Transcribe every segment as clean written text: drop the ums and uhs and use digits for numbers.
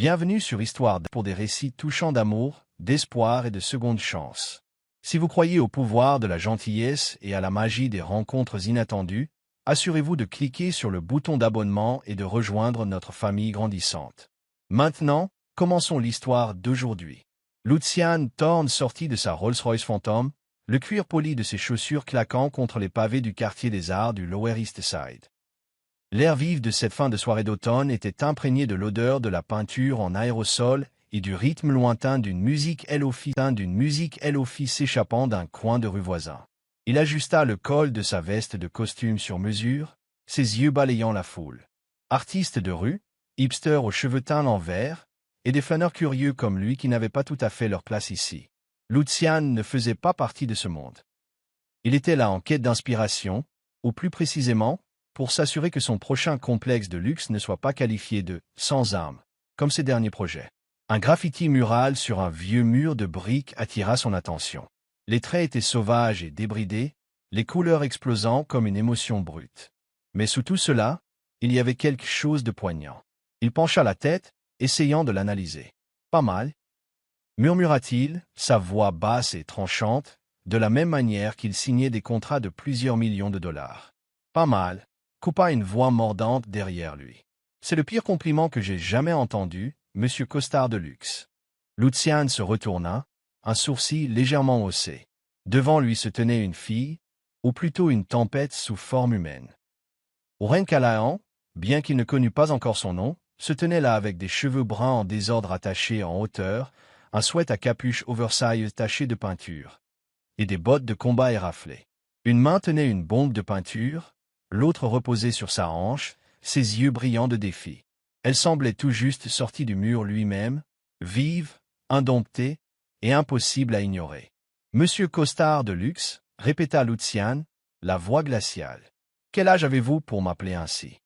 Bienvenue sur Histoire pour des récits touchants d'amour, d'espoir et de seconde chance. Si vous croyez au pouvoir de la gentillesse et à la magie des rencontres inattendues, assurez-vous de cliquer sur le bouton d'abonnement et de rejoindre notre famille grandissante. Maintenant, commençons l'histoire d'aujourd'hui. Lucian Thorne sortit de sa Rolls-Royce Phantom, le cuir poli de ses chaussures claquant contre les pavés du quartier des Arts du Lower East Side. L'air vif de cette fin de soirée d'automne était imprégné de l'odeur de la peinture en aérosol et du rythme lointain d'une musique Elofi s'échappant d'un coin de rue voisin. Il ajusta le col de sa veste de costume sur mesure, ses yeux balayant la foule. Artistes de rue, hipsters aux cheveux teints en vert, et des flâneurs curieux comme lui qui n'avaient pas tout à fait leur place ici. Lucian ne faisait pas partie de ce monde. Il était là en quête d'inspiration, ou plus précisément, pour s'assurer que son prochain complexe de luxe ne soit pas qualifié de « sans âme », comme ses derniers projets. Un graffiti mural sur un vieux mur de briques attira son attention. Les traits étaient sauvages et débridés, les couleurs explosant comme une émotion brute. Mais sous tout cela, il y avait quelque chose de poignant. Il pencha la tête, essayant de l'analyser. « Pas mal », murmura-t-il, sa voix basse et tranchante, de la même manière qu'il signait des contrats de plusieurs millions de dollars. « Pas mal », coupa une voix mordante derrière lui. « C'est le pire compliment que j'ai jamais entendu, monsieur Costard de luxe. » Lucian se retourna, un sourcil légèrement haussé. Devant lui se tenait une fille, ou plutôt une tempête sous forme humaine. Oren Callahan, bien qu'il ne connût pas encore son nom, se tenait là avec des cheveux bruns en désordre attachés en hauteur, un sweat à capuche oversize taché de peinture, et des bottes de combat éraflées. Une main tenait une bombe de peinture, l'autre reposait sur sa hanche, ses yeux brillants de défi. Elle semblait tout juste sortie du mur lui-même, vive, indomptée et impossible à ignorer. « Monsieur Costard de luxe » répéta Lucian, la voix glaciale. « Quel âge avez-vous pour m'appeler ainsi ?»«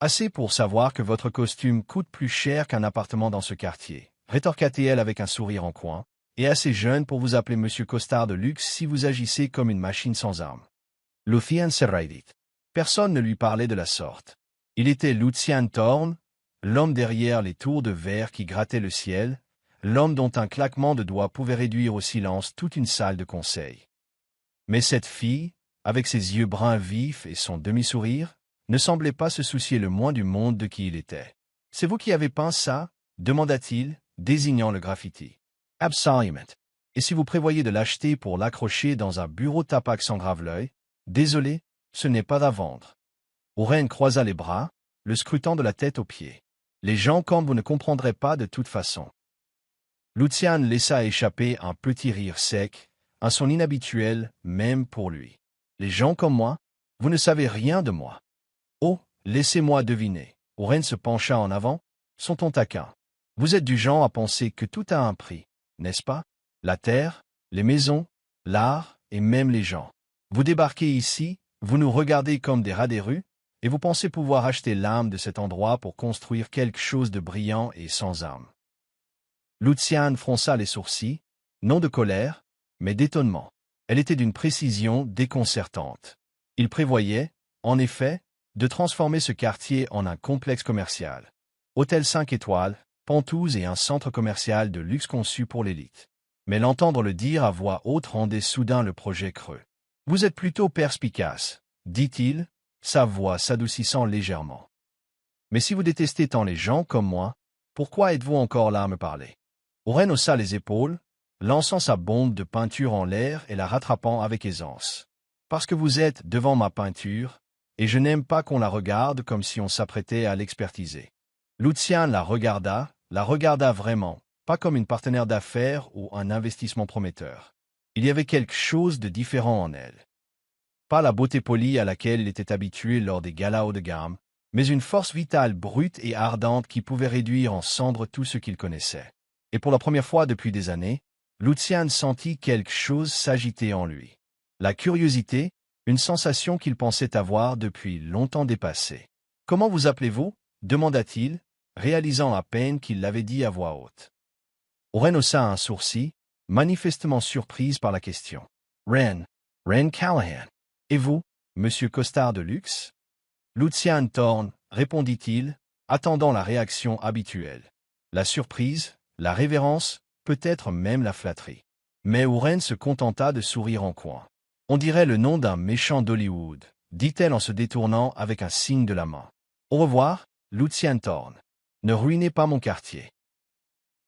Assez pour savoir que votre costume coûte plus cher qu'un appartement dans ce quartier, » rétorqua-t-elle avec un sourire en coin, « et assez jeune pour vous appeler Monsieur Costard de luxe si vous agissez comme une machine sans âme. » Lucian Serraidit. Personne ne lui parlait de la sorte. Il était Lucian Thorne, l'homme derrière les tours de verre qui grattaient le ciel, l'homme dont un claquement de doigts pouvait réduire au silence toute une salle de conseil. Mais cette fille, avec ses yeux bruns vifs et son demi-sourire, ne semblait pas se soucier le moins du monde de qui il était. « C'est vous qui avez peint ça ?» demanda-t-il, désignant le graffiti. « Absolument. Et si vous prévoyez de l'acheter pour l'accrocher dans un bureau tapac sans grave-l'œil, désolé, ce n'est pas à vendre. » Oren croisa les bras, le scrutant de la tête aux pieds. « Les gens comme vous ne comprendraient pas de toute façon. » Lucian laissa échapper un petit rire sec, un son inhabituel même pour lui. « Les gens comme moi? Vous ne savez rien de moi. »« Oh, laissez-moi deviner. » Oren se pencha en avant, son ton taquin. « Vous êtes du genre à penser que tout a un prix, n'est-ce pas? La terre, les maisons, l'art et même les gens. Vous débarquez ici, vous nous regardez comme des rats des rues, et vous pensez pouvoir acheter l'âme de cet endroit pour construire quelque chose de brillant et sans âme. » Lucian fronça les sourcils, non de colère, mais d'étonnement. Elle était d'une précision déconcertante. Il prévoyait, en effet, de transformer ce quartier en un complexe commercial. Hôtel 5 étoiles, pentouses et un centre commercial de luxe conçu pour l'élite. Mais l'entendre le dire à voix haute rendait soudain le projet creux. « Vous êtes plutôt perspicace, » dit-il, sa voix s'adoucissant légèrement. « Mais si vous détestez tant les gens comme moi, pourquoi êtes-vous encore là à me parler ?» Oren haussa les épaules, lançant sa bombe de peinture en l'air et la rattrapant avec aisance. « Parce que vous êtes devant ma peinture, et je n'aime pas qu'on la regarde comme si on s'apprêtait à l'expertiser. » Lucian la regarda vraiment, pas comme une partenaire d'affaires ou un investissement prometteur. Il y avait quelque chose de différent en elle. Pas la beauté polie à laquelle il était habitué lors des galas haut de gamme, mais une force vitale brute et ardente qui pouvait réduire en cendres tout ce qu'il connaissait. Et pour la première fois depuis des années, Lucian sentit quelque chose s'agiter en lui. La curiosité, une sensation qu'il pensait avoir depuis longtemps dépassée. « Comment vous appelez-vous » demanda-t-il, réalisant à peine qu'il l'avait dit à voix haute. Oren haussa un sourcil, manifestement surprise par la question. « Ren Callahan. Et vous, monsieur Costard de luxe ?» « Lucian Thorne, répondit-il, attendant la réaction habituelle. la surprise, la révérence, peut-être même la flatterie. Mais Oren se contenta de sourire en coin. On dirait le nom d'un méchant d'Hollywood, dit-elle en se détournant avec un signe de la main. Au revoir, Lucian Thorn. Ne ruinez pas mon quartier.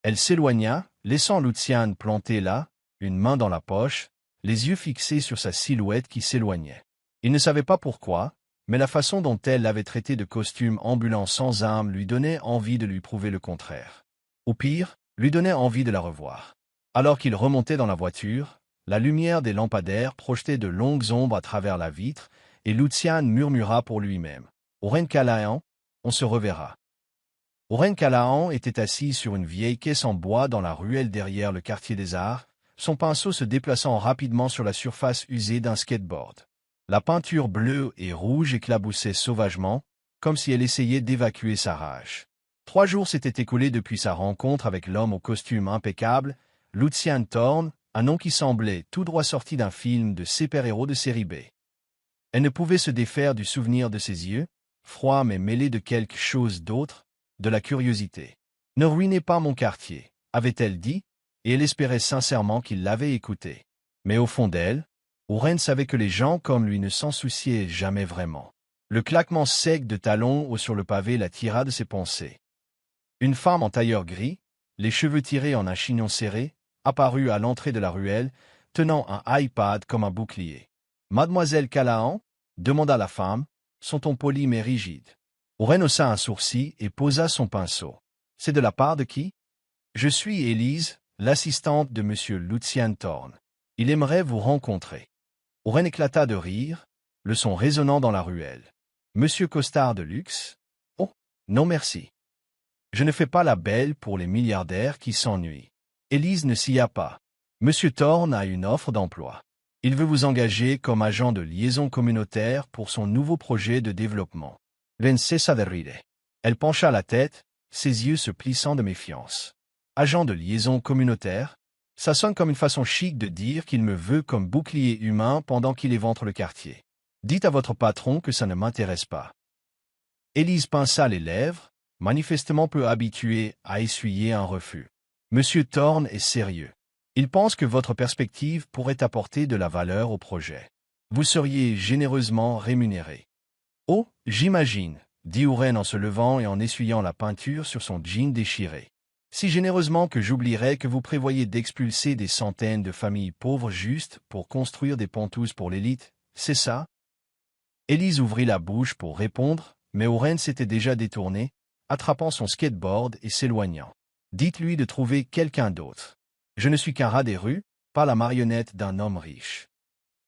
Elle s'éloigna, laissant Lucian planté là, une main dans la poche, les yeux fixés sur sa silhouette qui s'éloignait. Il ne savait pas pourquoi, mais la façon dont elle l'avait traité de costume ambulant sans âme lui donnait envie de lui prouver le contraire. Au pire, lui donnait envie de la revoir. Alors qu'il remontait dans la voiture, la lumière des lampadaires projetait de longues ombres à travers la vitre, et Lucian murmura pour lui-même. « Oren Callahan, on se reverra. » Oren Callahan était assis sur une vieille caisse en bois dans la ruelle derrière le quartier des Arts, son pinceau se déplaçant rapidement sur la surface usée d'un skateboard. La peinture bleue et rouge éclaboussait sauvagement, comme si elle essayait d'évacuer sa rage. 3 jours s'étaient écoulés depuis sa rencontre avec l'homme au costume impeccable, Lucian Thorn, un nom qui semblait tout droit sorti d'un film de super-héros de série B. Elle ne pouvait se défaire du souvenir de ses yeux, froids mais mêlés de quelque chose d'autre, de la curiosité. « Ne ruinez pas mon quartier », avait-elle dit, et elle espérait sincèrement qu'il l'avait écoutée. Mais au fond d'elle, Oren savait que les gens comme lui ne s'en souciaient jamais vraiment. Le claquement sec de talons sur le pavé la tira de ses pensées. Une femme en tailleur gris, les cheveux tirés en un chignon serré, apparut à l'entrée de la ruelle, tenant un iPad comme un bouclier. « Mademoiselle Callahan ?» demanda la femme, son ton poli mais rigide. Oren haussa un sourcil et posa son pinceau. « C'est de la part de qui ? » « Je suis Élise, l'assistante de Monsieur Lucian Thorn. Il aimerait vous rencontrer. » Oren éclata de rire, le son résonnant dans la ruelle. « Monsieur Costard de luxe ? Oh, non merci. Je ne fais pas la belle pour les milliardaires qui s'ennuient. » Élise ne s'y a pas. « Monsieur Thorn a une offre d'emploi. Il veut vous engager comme agent de liaison communautaire pour son nouveau projet de développement. » Ven cessa de rire. Elle pencha la tête, ses yeux se plissant de méfiance. « Agent de liaison communautaire ?» Ça sonne comme une façon chic de dire qu'il me veut comme bouclier humain pendant qu'il éventre le quartier. Dites à votre patron que ça ne m'intéresse pas. Élise pinça les lèvres, manifestement peu habituée à essuyer un refus. Monsieur Thorn est sérieux. Il pense que votre perspective pourrait apporter de la valeur au projet. Vous seriez généreusement rémunéré. Oh, j'imagine, dit Oren en se levant et en essuyant la peinture sur son jean déchiré. Si généreusement que j'oublierais que vous prévoyez d'expulser des centaines de familles pauvres juste pour construire des pentouses pour l'élite, c'est ça? Élise ouvrit la bouche pour répondre, mais Oren s'était déjà détourné, attrapant son skateboard et s'éloignant. Dites-lui de trouver quelqu'un d'autre. Je ne suis qu'un rat des rues, pas la marionnette d'un homme riche.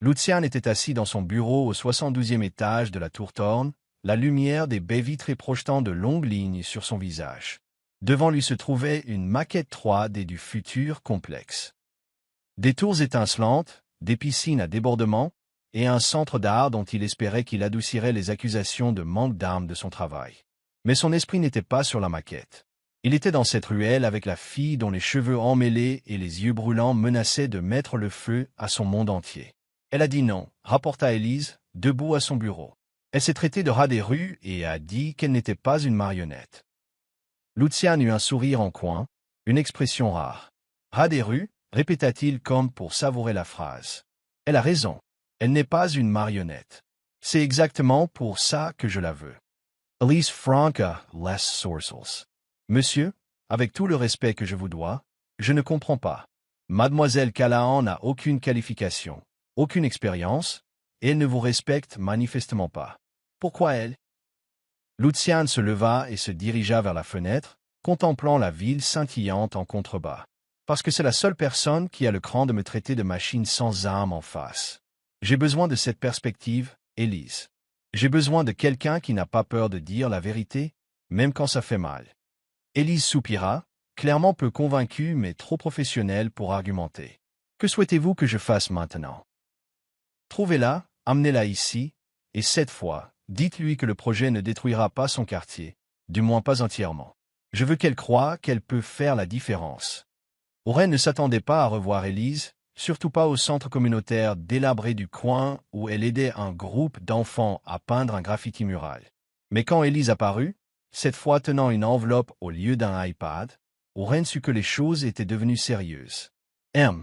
Lucian était assis dans son bureau au 72e étage de la tour Thorn, la lumière des baies vitrées projetant de longues lignes sur son visage. Devant lui se trouvait une maquette 3D du futur complexe. Des tours étincelantes, des piscines à débordement, et un centre d'art dont il espérait qu'il adoucirait les accusations de manque d'âme de son travail. Mais son esprit n'était pas sur la maquette. Il était dans cette ruelle avec la fille dont les cheveux emmêlés et les yeux brûlants menaçaient de mettre le feu à son monde entier. Elle a dit non, rapporta Élise, debout à son bureau. Elle s'est traitée de rat des rues et a dit qu'elle n'était pas une marionnette. Lucian eut un sourire en coin, une expression rare. « Rat des rues » répéta-t-il comme pour savourer la phrase. « Elle a raison. Elle n'est pas une marionnette. C'est exactement pour ça que je la veux. » Elise Franca, les sourcils. « Monsieur, avec tout le respect que je vous dois, je ne comprends pas. Mademoiselle Callahan n'a aucune qualification, aucune expérience, et elle ne vous respecte manifestement pas. Pourquoi elle ? » Lucian se leva et se dirigea vers la fenêtre, contemplant la ville scintillante en contrebas. « Parce que c'est la seule personne qui a le cran de me traiter de machine sans âme en face. J'ai besoin de cette perspective, Élise. J'ai besoin de quelqu'un qui n'a pas peur de dire la vérité, même quand ça fait mal. » Élise soupira, clairement peu convaincue mais trop professionnelle pour argumenter. « Que souhaitez-vous que je fasse maintenant ? Trouvez-la, amenez-la ici, et cette fois, dites-lui que le projet ne détruira pas son quartier, du moins pas entièrement. Je veux qu'elle croie qu'elle peut faire la différence. » Oren ne s'attendait pas à revoir Élise, surtout pas au centre communautaire délabré du coin où elle aidait un groupe d'enfants à peindre un graffiti mural. Mais quand Élise apparut, cette fois tenant une enveloppe au lieu d'un iPad, Oren sut que les choses étaient devenues sérieuses.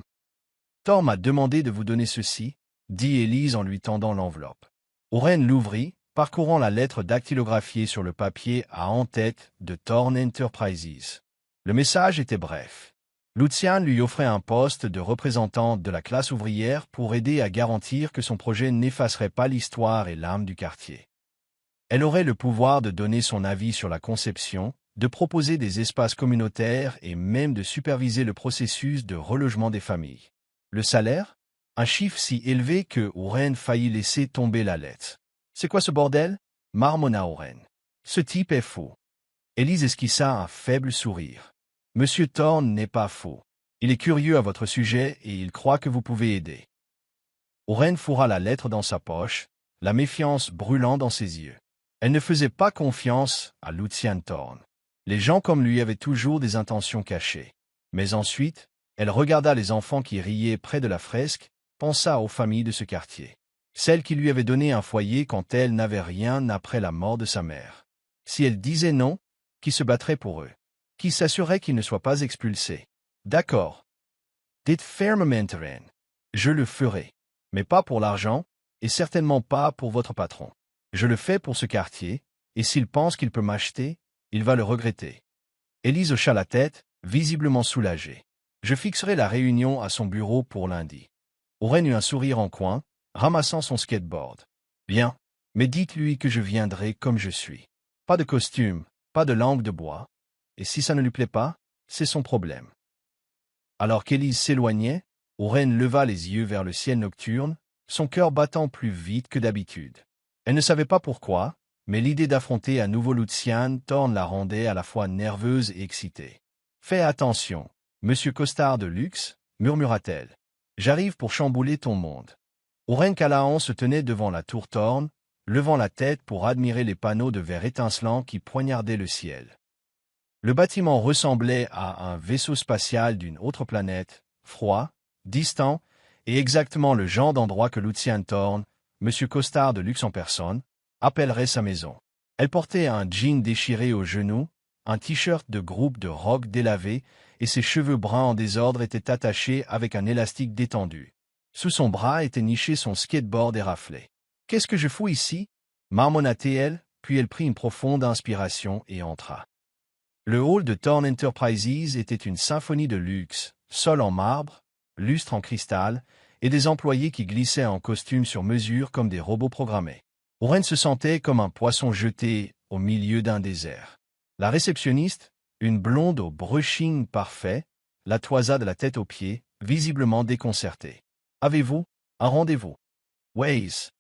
« Thor m'a demandé de vous donner ceci, » dit Élise en lui tendant l'enveloppe. Oren l'ouvrit, parcourant la lettre dactylographiée sur le papier à en-tête de Thorn Enterprises. Le message était bref. Lucian lui offrait un poste de représentant de la classe ouvrière pour aider à garantir que son projet n'effacerait pas l'histoire et l'âme du quartier. Elle aurait le pouvoir de donner son avis sur la conception, de proposer des espaces communautaires et même de superviser le processus de relogement des familles. Le salaire? Un chiffre si élevé que Oren faillit laisser tomber la lettre. « C'est quoi ce bordel ?» marmonna Oren. « Ce type est faux. » Élise esquissa un faible sourire. « Monsieur Thorn n'est pas faux. Il est curieux à votre sujet et il croit que vous pouvez aider. » Oren fourra la lettre dans sa poche, la méfiance brûlant dans ses yeux. Elle ne faisait pas confiance à Lucian Thorn. Les gens comme lui avaient toujours des intentions cachées. Mais ensuite, elle regarda les enfants qui riaient près de la fresque, pensa aux familles de ce quartier. Celle qui lui avait donné un foyer quand elle n'avait rien après la mort de sa mère. Si elle disait non, qui se battrait pour eux? Qui s'assurerait qu'ils ne soient pas expulsés? D'accord. Dites fermement, Oren. Je le ferai. Mais pas pour l'argent, et certainement pas pour votre patron. Je le fais pour ce quartier, et s'il pense qu'il peut m'acheter, il va le regretter. Élise hocha la tête, visiblement soulagée. Je fixerai la réunion à son bureau pour lundi. Oren eut un sourire en coin, ramassant son skateboard. Bien, mais dites-lui que je viendrai comme je suis. Pas de costume, pas de langue de bois. Et si ça ne lui plaît pas, c'est son problème. Alors qu'Élise s'éloignait, Oren leva les yeux vers le ciel nocturne, son cœur battant plus vite que d'habitude. Elle ne savait pas pourquoi, mais l'idée d'affronter à nouveau Lucian Thorn la rendait à la fois nerveuse et excitée. « Fais attention, monsieur costard de luxe, murmura-t-elle. J'arrive pour chambouler ton monde. » Oren Callahan se tenait devant la tour Thorn, levant la tête pour admirer les panneaux de verre étincelant qui poignardaient le ciel. Le bâtiment ressemblait à un vaisseau spatial d'une autre planète, froid, distant, et exactement le genre d'endroit que Lucian Thorn, monsieur costard de luxe en personne, appellerait sa maison. Elle portait un jean déchiré aux genoux, un t-shirt de groupe de rock délavé, et ses cheveux bruns en désordre étaient attachés avec un élastique détendu. Sous son bras était niché son skateboard éraflé. « Qu'est-ce que je fous ici ?» marmonna-t-elle, puis elle prit une profonde inspiration et entra. Le hall de Thorn Enterprises était une symphonie de luxe, sol en marbre, lustre en cristal, et des employés qui glissaient en costume sur mesure comme des robots programmés. Oren se sentait comme un poisson jeté au milieu d'un désert. La réceptionniste, une blonde au brushing parfait, la toisa de la tête aux pieds, visiblement déconcertée. « Avez-vous un rendez-vous ?»« Waze. »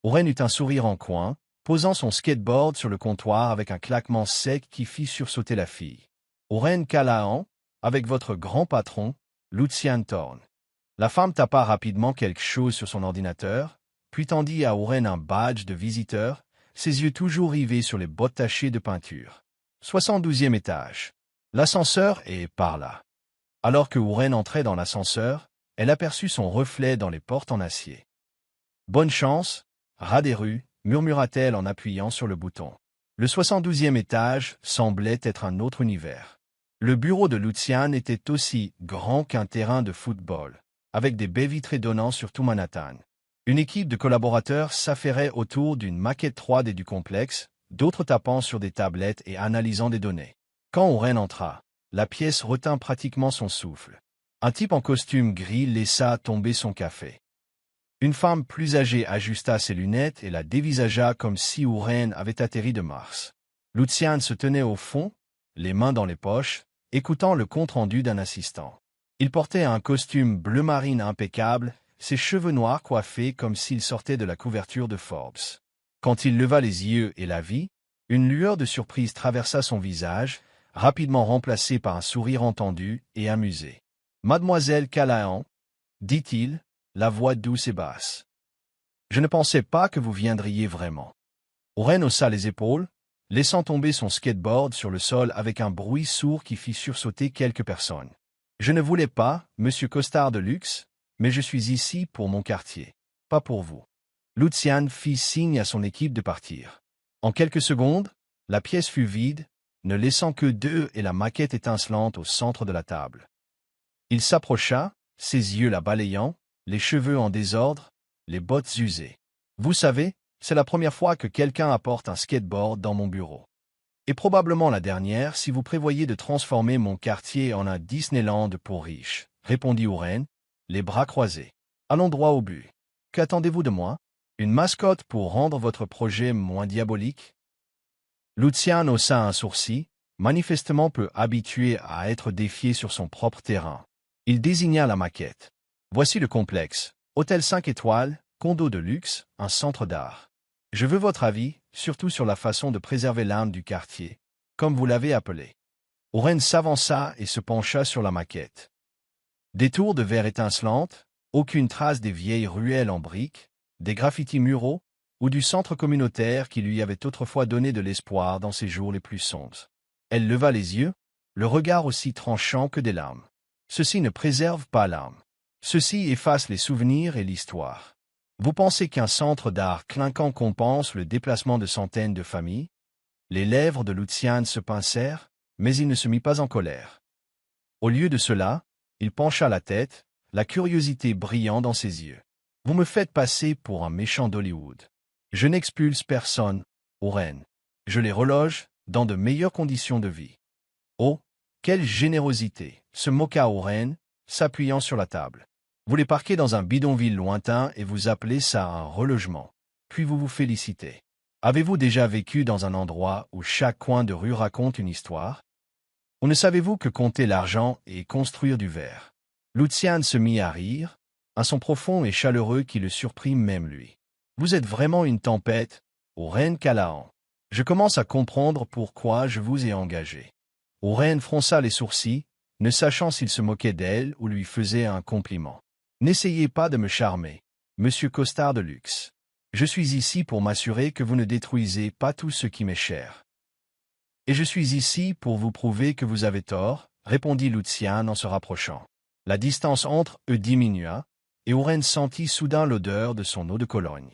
Oren eut un sourire en coin, posant son skateboard sur le comptoir avec un claquement sec qui fit sursauter la fille. « Oren Callahan, avec votre grand patron, Lucian Thorn. » La femme tapa rapidement quelque chose sur son ordinateur, puis tendit à Oren un badge de visiteur, ses yeux toujours rivés sur les bottes tachées de peinture. 72e étage. L'ascenseur est par là. Alors que Oren entrait dans l'ascenseur, elle aperçut son reflet dans les portes en acier. « Bonne chance, rat des rues », murmura-t-elle en appuyant sur le bouton. Le 72e étage semblait être un autre univers. Le bureau de Lucian était aussi grand qu'un terrain de football, avec des baies vitrées donnant sur tout Manhattan. Une équipe de collaborateurs s'affairait autour d'une maquette 3D du complexe, d'autres tapant sur des tablettes et analysant des données. Quand Oren entra, la pièce retint pratiquement son souffle. Un type en costume gris laissa tomber son café. Une femme plus âgée ajusta ses lunettes et la dévisagea comme si Oren avait atterri de Mars. Lucian se tenait au fond, les mains dans les poches, écoutant le compte-rendu d'un assistant. Il portait un costume bleu marine impeccable, ses cheveux noirs coiffés comme s'il sortait de la couverture de Forbes. Quand il leva les yeux et la vit, une lueur de surprise traversa son visage, rapidement remplacée par un sourire entendu et amusé. « Mademoiselle Callahan, » dit-il, la voix douce et basse. « Je ne pensais pas que vous viendriez vraiment. » Oren haussa les épaules, laissant tomber son skateboard sur le sol avec un bruit sourd qui fit sursauter quelques personnes. « Je ne voulais pas, monsieur costard de luxe, mais je suis ici pour mon quartier, pas pour vous. » Lucian fit signe à son équipe de partir. En quelques secondes, la pièce fut vide, ne laissant que deux et la maquette étincelante au centre de la table. Il s'approcha, ses yeux la balayant, les cheveux en désordre, les bottes usées. « Vous savez, c'est la première fois que quelqu'un apporte un skateboard dans mon bureau. Et probablement la dernière si vous prévoyez de transformer mon quartier en un Disneyland pour riches, » répondit Oren, les bras croisés. « Allons droit au but. Qu'attendez-vous de moi? Une mascotte pour rendre votre projet moins diabolique? » Lucian haussa un sourcil, manifestement peu habitué à être défié sur son propre terrain. Il désigna la maquette. « Voici le complexe. Hôtel 5 étoiles, condo de luxe, un centre d'art. Je veux votre avis, surtout sur la façon de préserver l'âme du quartier, comme vous l'avez appelé. » Oren s'avança et se pencha sur la maquette. Des tours de verre étincelantes, aucune trace des vieilles ruelles en briques, des graffitis muraux, ou du centre communautaire qui lui avait autrefois donné de l'espoir dans ses jours les plus sombres. Elle leva les yeux, le regard aussi tranchant que des larmes. Ceci ne préserve pas l'âme. Ceci efface les souvenirs et l'histoire. Vous pensez qu'un centre d'art clinquant compense le déplacement de centaines de familles? Les lèvres de Lucian se pincèrent, mais il ne se mit pas en colère. Au lieu de cela, il pencha la tête, la curiosité brillant dans ses yeux. Vous me faites passer pour un méchant d'Hollywood. Je n'expulse personne, Oren. Je les reloge dans de meilleures conditions de vie. Oh, quelle générosité, se moqua Oren, s'appuyant sur la table. Vous les parquez dans un bidonville lointain et vous appelez ça un relogement. Puis vous vous félicitez. Avez-vous déjà vécu dans un endroit où chaque coin de rue raconte une histoire? Ou ne savez-vous que compter l'argent et construire du verre? Lucian se mit à rire, un son profond et chaleureux qui le surprit même lui. Vous êtes vraiment une tempête, Oren Callahan. Je commence à comprendre pourquoi je vous ai engagé. Oren fronça les sourcils, ne sachant s'il se moquait d'elle ou lui faisait un compliment. N'essayez pas de me charmer, monsieur costard de luxe. Je suis ici pour m'assurer que vous ne détruisez pas tout ce qui m'est cher. Et je suis ici pour vous prouver que vous avez tort, répondit Lucian en se rapprochant. La distance entre eux diminua, et Oren sentit soudain l'odeur de son eau de Cologne.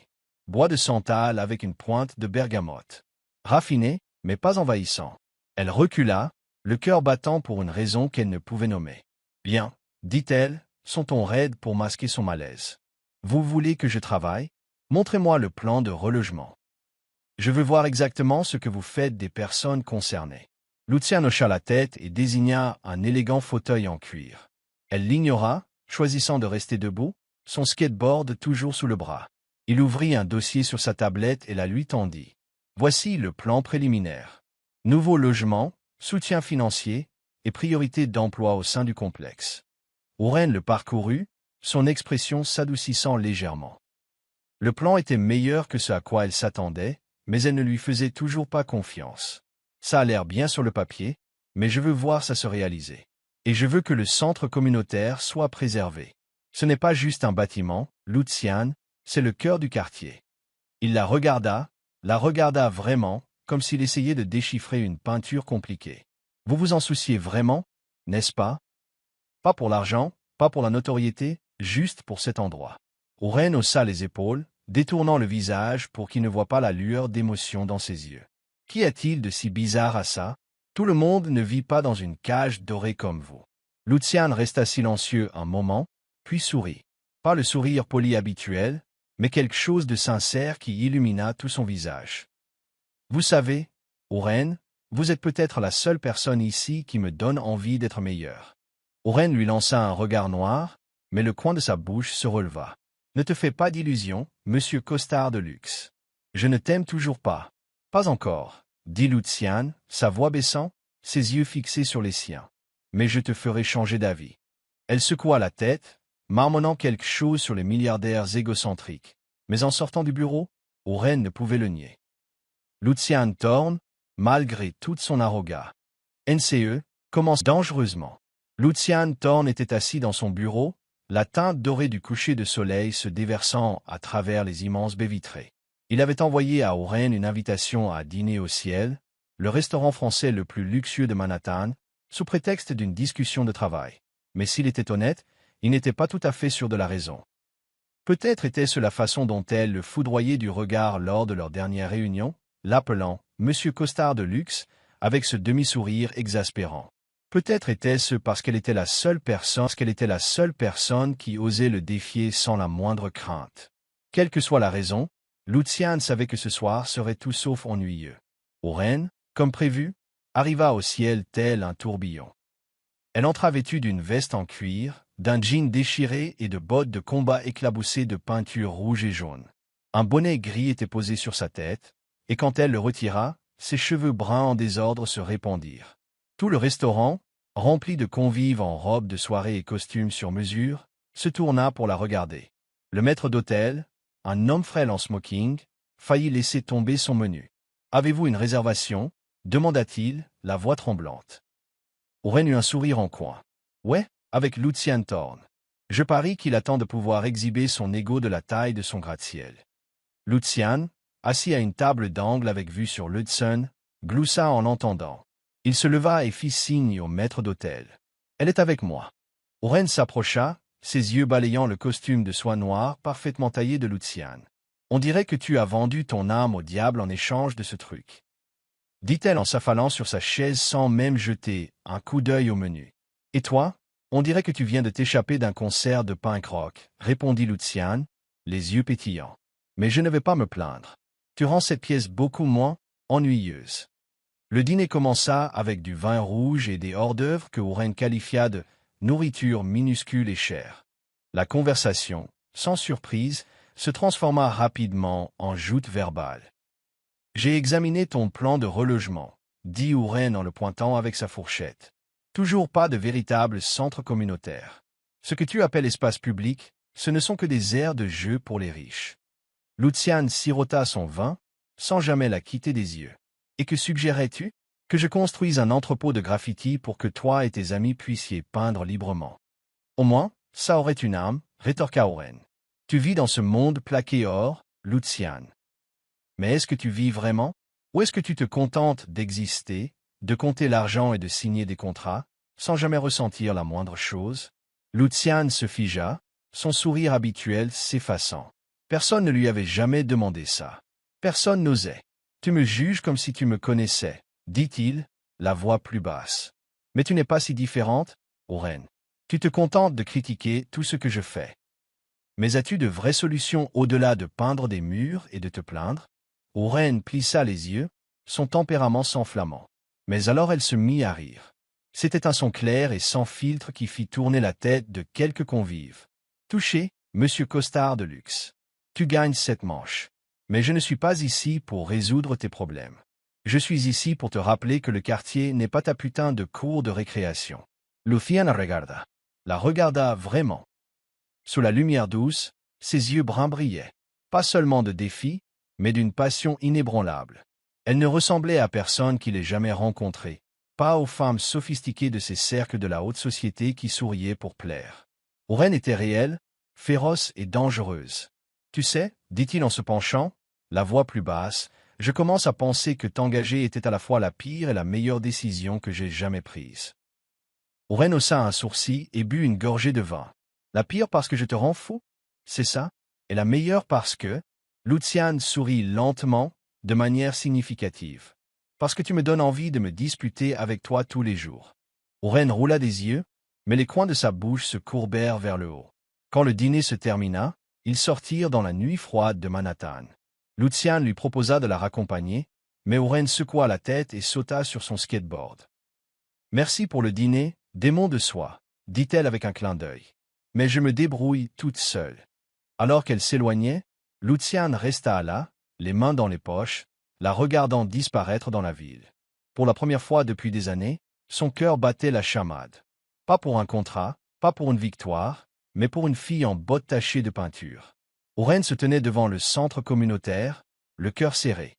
Bois de santal avec une pointe de bergamote. Raffiné, mais pas envahissant. Elle recula, le cœur battant pour une raison qu'elle ne pouvait nommer. « Bien, dit-elle, son ton raide pour masquer son malaise. Vous voulez que je travaille? Montrez-moi le plan de relogement. Je veux voir exactement ce que vous faites des personnes concernées. » Lucian hocha la tête et désigna un élégant fauteuil en cuir. Elle l'ignora, choisissant de rester debout, son skateboard toujours sous le bras. Il ouvrit un dossier sur sa tablette et la lui tendit. Voici le plan préliminaire. Nouveau logement, soutien financier et priorité d'emploi au sein du complexe. Oren le parcourut, son expression s'adoucissant légèrement. Le plan était meilleur que ce à quoi elle s'attendait, mais elle ne lui faisait toujours pas confiance. Ça a l'air bien sur le papier, mais je veux voir ça se réaliser. Et je veux que le centre communautaire soit préservé. Ce n'est pas juste un bâtiment, Lucian, c'est le cœur du quartier. Il la regarda vraiment, comme s'il essayait de déchiffrer une peinture compliquée. Vous vous en souciez vraiment, n'est-ce pas? Pas pour l'argent, pas pour la notoriété, juste pour cet endroit. Oren haussa les épaules, détournant le visage pour qu'il ne voie pas la lueur d'émotion dans ses yeux. Qu'y a-t-il de si bizarre à ça? Tout le monde ne vit pas dans une cage dorée comme vous. Lucian resta silencieux un moment, puis sourit. Pas le sourire poli habituel, mais quelque chose de sincère qui illumina tout son visage. Vous savez, Oren, vous êtes peut-être la seule personne ici qui me donne envie d'être meilleur. Oren lui lança un regard noir, mais le coin de sa bouche se releva. Ne te fais pas d'illusions, monsieur costard de luxe. Je ne t'aime toujours pas. Pas encore, dit Lucian, sa voix baissant, ses yeux fixés sur les siens. Mais je te ferai changer d'avis. Elle secoua la tête, marmonnant quelque chose sur les milliardaires égocentriques. Mais en sortant du bureau, Oren ne pouvait le nier. Lucian Thorne, malgré toute son arrogat. NCE, commence dangereusement. Lucian Thorne était assis dans son bureau, la teinte dorée du coucher de soleil se déversant à travers les immenses baies vitrées. Il avait envoyé à Oren une invitation à dîner au ciel, le restaurant français le plus luxueux de Manhattan, sous prétexte d'une discussion de travail. Mais s'il était honnête, il n'était pas tout à fait sûr de la raison. Peut-être était-ce la façon dont elle le foudroyait du regard lors de leur dernière réunion, l'appelant « Monsieur Costard de luxe », avec ce demi-sourire exaspérant. Peut-être était-ce parce qu'elle était la seule personne qui osait le défier sans la moindre crainte. Quelle que soit la raison, Luciane savait que ce soir serait tout sauf ennuyeux. Oren, comme prévu, arriva au ciel tel un tourbillon. Elle entra vêtue d'une veste en cuir, d'un jean déchiré et de bottes de combat éclaboussées de peinture rouge et jaune. Un bonnet gris était posé sur sa tête, et quand elle le retira, ses cheveux bruns en désordre se répandirent. Tout le restaurant, rempli de convives en robes de soirée et costumes sur mesure, se tourna pour la regarder. Le maître d'hôtel, un homme frêle en smoking, faillit laisser tomber son menu. « Avez-vous une réservation » demanda-t-il, la voix tremblante. Oren eut un sourire en coin. « Ouais, avec Luciane Thorne. Je parie qu'il attend de pouvoir exhiber son ego de la taille de son gratte-ciel. » Luciane, assis à une table d'angle avec vue sur l'Hudson, gloussa en l'entendant. Il se leva et fit signe au maître d'hôtel. « Elle est avec moi. » Oren s'approcha, ses yeux balayant le costume de soie noire parfaitement taillé de Luciane. « On dirait que tu as vendu ton âme au diable en échange de ce truc. » dit-elle en s'affalant sur sa chaise sans même jeter un coup d'œil au menu. « Et toi, on dirait que tu viens de t'échapper d'un concert de punk rock, répondit Luciane, les yeux pétillants. « Mais je ne vais pas me plaindre. Tu rends cette pièce beaucoup moins ennuyeuse. » Le dîner commença avec du vin rouge et des hors-d'œuvre que Oren qualifia de nourriture minuscule et chère. La conversation, sans surprise, se transforma rapidement en joute verbale. « J'ai examiné ton plan de relogement, dit Oren en le pointant avec sa fourchette. Toujours pas de véritable centre communautaire. Ce que tu appelles espace public, ce ne sont que des aires de jeu pour les riches. » Luciane sirota son vin, sans jamais la quitter des yeux. « Et que suggérais-tu? Que je construise un entrepôt de graffiti pour que toi et tes amis puissiez peindre librement. Au moins, ça aurait une âme, rétorqua Oren. Tu vis dans ce monde plaqué or, Luciane. Mais est-ce que tu vis vraiment? Ou est-ce que tu te contentes d'exister, de compter l'argent et de signer des contrats, sans jamais ressentir la moindre chose? » Luciane se figea, son sourire habituel s'effaçant. Personne ne lui avait jamais demandé ça. Personne n'osait. « Tu me juges comme si tu me connaissais, » dit-il, la voix plus basse. « Mais tu n'es pas si différente, Oren. Tu te contentes de critiquer tout ce que je fais. Mais as-tu de vraies solutions au-delà de peindre des murs et de te plaindre? » Oren plissa les yeux, son tempérament s'enflammant. Mais alors elle se mit à rire. C'était un son clair et sans filtre qui fit tourner la tête de quelques convives. « Touché, monsieur costard de luxe. Tu gagnes cette manche. Mais je ne suis pas ici pour résoudre tes problèmes. Je suis ici pour te rappeler que le quartier n'est pas ta putain de cour de récréation. » Luciane la regarda vraiment. Sous la lumière douce, ses yeux bruns brillaient. Pas seulement de défi, mais d'une passion inébranlable. Elle ne ressemblait à personne qu'il ait jamais rencontré, pas aux femmes sophistiquées de ces cercles de la haute société qui souriaient pour plaire. Oren était réelle, féroce et dangereuse. « Tu sais, dit-il en se penchant, la voix plus basse, je commence à penser que t'engager était à la fois la pire et la meilleure décision que j'ai jamais prise. » Oren haussa un sourcil et but une gorgée de vin. « La pire parce que je te rends fou? C'est ça? Et la meilleure parce que... » Luciane sourit lentement, de manière significative. « Parce que tu me donnes envie de me disputer avec toi tous les jours. » Oren roula des yeux, mais les coins de sa bouche se courbèrent vers le haut. Quand le dîner se termina, ils sortirent dans la nuit froide de Manhattan. Luciane lui proposa de la raccompagner, mais Oren secoua la tête et sauta sur son skateboard. « Merci pour le dîner, démon de soi, » dit-elle avec un clin d'œil. « Mais je me débrouille toute seule. » Alors qu'elle s'éloignait, Luciane resta là, les mains dans les poches, la regardant disparaître dans la ville. Pour la première fois depuis des années, son cœur battait la chamade. Pas pour un contrat, pas pour une victoire, mais pour une fille en bottes tachées de peinture. Oren se tenait devant le centre communautaire, le cœur serré.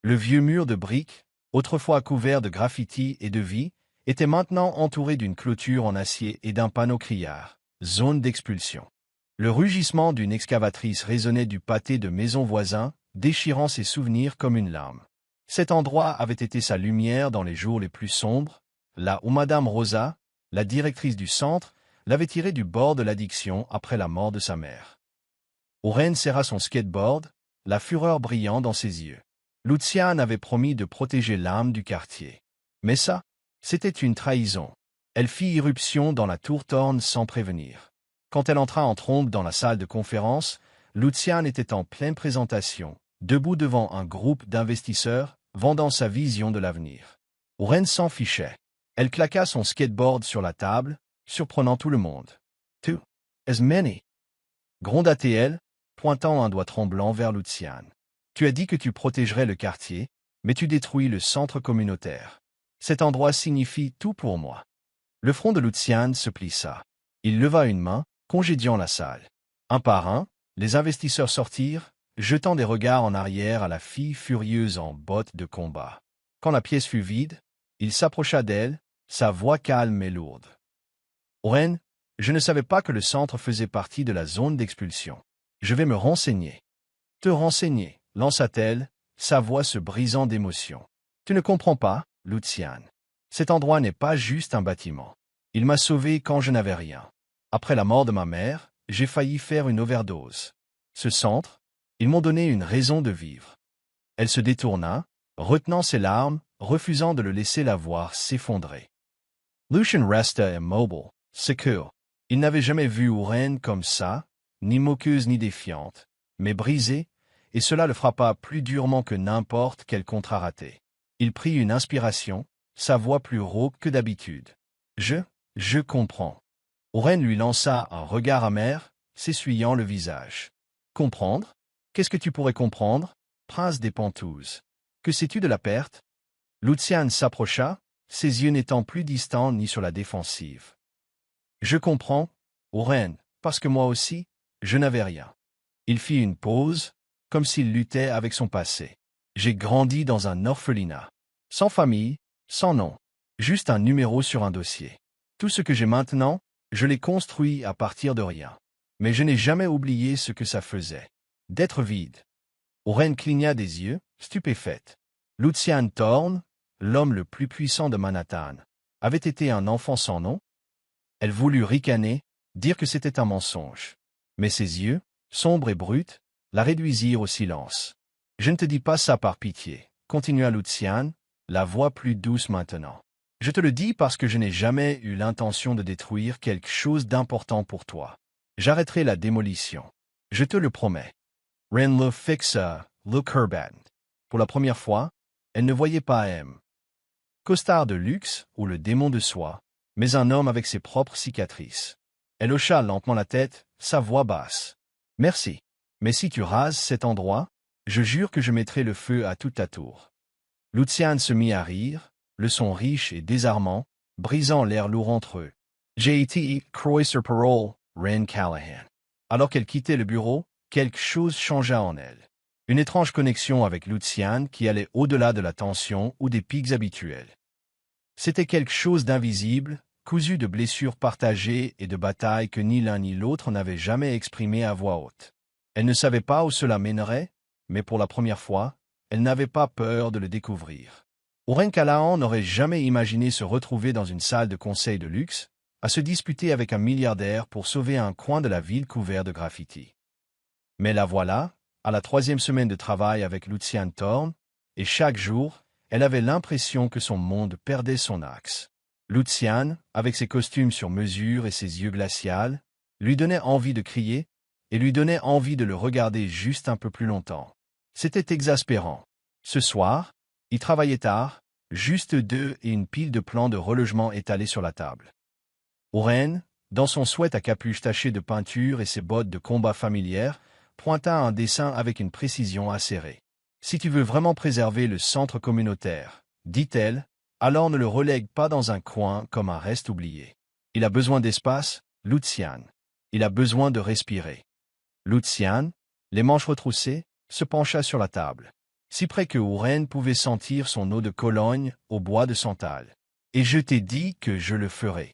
Le vieux mur de briques, autrefois couvert de graffitis et de vie, était maintenant entouré d'une clôture en acier et d'un panneau criard, zone d'expulsion. Le rugissement d'une excavatrice résonnait du pâté de maisons voisins, déchirant ses souvenirs comme une lame. Cet endroit avait été sa lumière dans les jours les plus sombres, là où Madame Rosa, la directrice du centre, l'avait tiré du bord de l'addiction après la mort de sa mère. Oren serra son skateboard, la fureur brillant dans ses yeux. Luciane avait promis de protéger l'âme du quartier. Mais ça, c'était une trahison. Elle fit irruption dans la tour Thorne sans prévenir. Quand elle entra en trombe dans la salle de conférence, Luciane était en pleine présentation, debout devant un groupe d'investisseurs, vendant sa vision de l'avenir. Oren s'en fichait. Elle claqua son skateboard sur la table, surprenant tout le monde. « Tu, as many » gronda-t-elle, pointant un doigt tremblant vers Luciane. « Tu as dit que tu protégerais le quartier, mais tu détruis le centre communautaire. Cet endroit signifie tout pour moi. » Le front de Luciane se plissa. Il leva une main, congédiant la salle. Un par un, les investisseurs sortirent, jetant des regards en arrière à la fille furieuse en bottes de combat. Quand la pièce fut vide, il s'approcha d'elle, sa voix calme et lourde. « Oren, je ne savais pas que le centre faisait partie de la zone d'expulsion. Je vais me renseigner. »« Te renseigner » lança-t-elle, sa voix se brisant d'émotion. « Tu ne comprends pas, Luciane. Cet endroit n'est pas juste un bâtiment. Il m'a sauvé quand je n'avais rien. Après la mort de ma mère, j'ai failli faire une overdose. Ce centre, ils m'ont donné une raison de vivre. » Elle se détourna, retenant ses larmes, refusant de le laisser la voir s'effondrer. Lucien resta immobile, secure. Il n'avait jamais vu Oren comme ça, ni moqueuse ni défiante, mais brisée, et cela le frappa plus durement que n'importe quel contrat raté. Il prit une inspiration, sa voix plus rauque que d'habitude. « Je comprends. » Oren lui lança un regard amer, s'essuyant le visage. « Comprendre? Qu'est-ce que tu pourrais comprendre, prince des Pentouzes? Que sais-tu de la perte ?» Luciane s'approcha, ses yeux n'étant plus distants ni sur la défensive. « Je comprends, Oren, parce que moi aussi, je n'avais rien. » Il fit une pause, comme s'il luttait avec son passé. « J'ai grandi dans un orphelinat. Sans famille, sans nom. Juste un numéro sur un dossier. Tout ce que j'ai maintenant, je l'ai construit à partir de rien. Mais je n'ai jamais oublié ce que ça faisait. D'être vide. » Oren cligna des yeux, stupéfaite. Luciane Thorne, l'homme le plus puissant de Manhattan, avait été un enfant sans nom? Elle voulut ricaner, dire que c'était un mensonge. Mais ses yeux, sombres et bruts, la réduisirent au silence. « Je ne te dis pas ça par pitié, » continua Luciane, la voix plus douce maintenant. « Je te le dis parce que je n'ai jamais eu l'intention de détruire quelque chose d'important pour toi. J'arrêterai la démolition. Je te le promets. » Ren le fixa, le Kurban. Pour la première fois, elle ne voyait pas M. Costard de luxe ou le démon de soie, mais un homme avec ses propres cicatrices. Elle hocha lentement la tête, sa voix basse. « Merci. Mais si tu rases cet endroit, je jure que je mettrai le feu à toute ta tour. » Luciane se mit à rire, le son riche et désarmant, brisant l'air lourd entre eux. « J'ai été Croiser parole, Ren Callahan. » Alors qu'elle quittait le bureau, quelque chose changea en elle. Une étrange connexion avec Luciane qui allait au-delà de la tension ou des pics habituels. C'était quelque chose d'invisible, cousu de blessures partagées et de batailles que ni l'un ni l'autre n'avaient jamais exprimées à voix haute. Elle ne savait pas où cela mènerait, mais pour la première fois, elle n'avait pas peur de le découvrir. Oren Callahan n'aurait jamais imaginé se retrouver dans une salle de conseil de luxe, à se disputer avec un milliardaire pour sauver un coin de la ville couvert de graffitis. Mais la voilà, à la 3e semaine de travail avec Luciane Thorne, et chaque jour, elle avait l'impression que son monde perdait son axe. Luciane, avec ses costumes sur mesure et ses yeux glaciaux, lui donnait envie de crier, et lui donnait envie de le regarder juste un peu plus longtemps. C'était exaspérant. Ce soir, ils travaillaient tard, juste deux et une pile de plans de relogement étalés sur la table. Oren, dans son sweat à capuche taché de peinture et ses bottes de combat familières, pointa un dessin avec une précision acérée. « Si tu veux vraiment préserver le centre communautaire, dit-elle, alors ne le relègue pas dans un coin comme un reste oublié. Il a besoin d'espace, Luciane. Il a besoin de respirer. » Luciane, les manches retroussées, se pencha sur la table, si près que Oren pouvait sentir son eau de Cologne au bois de santal. « Et je t'ai dit que je le ferai. »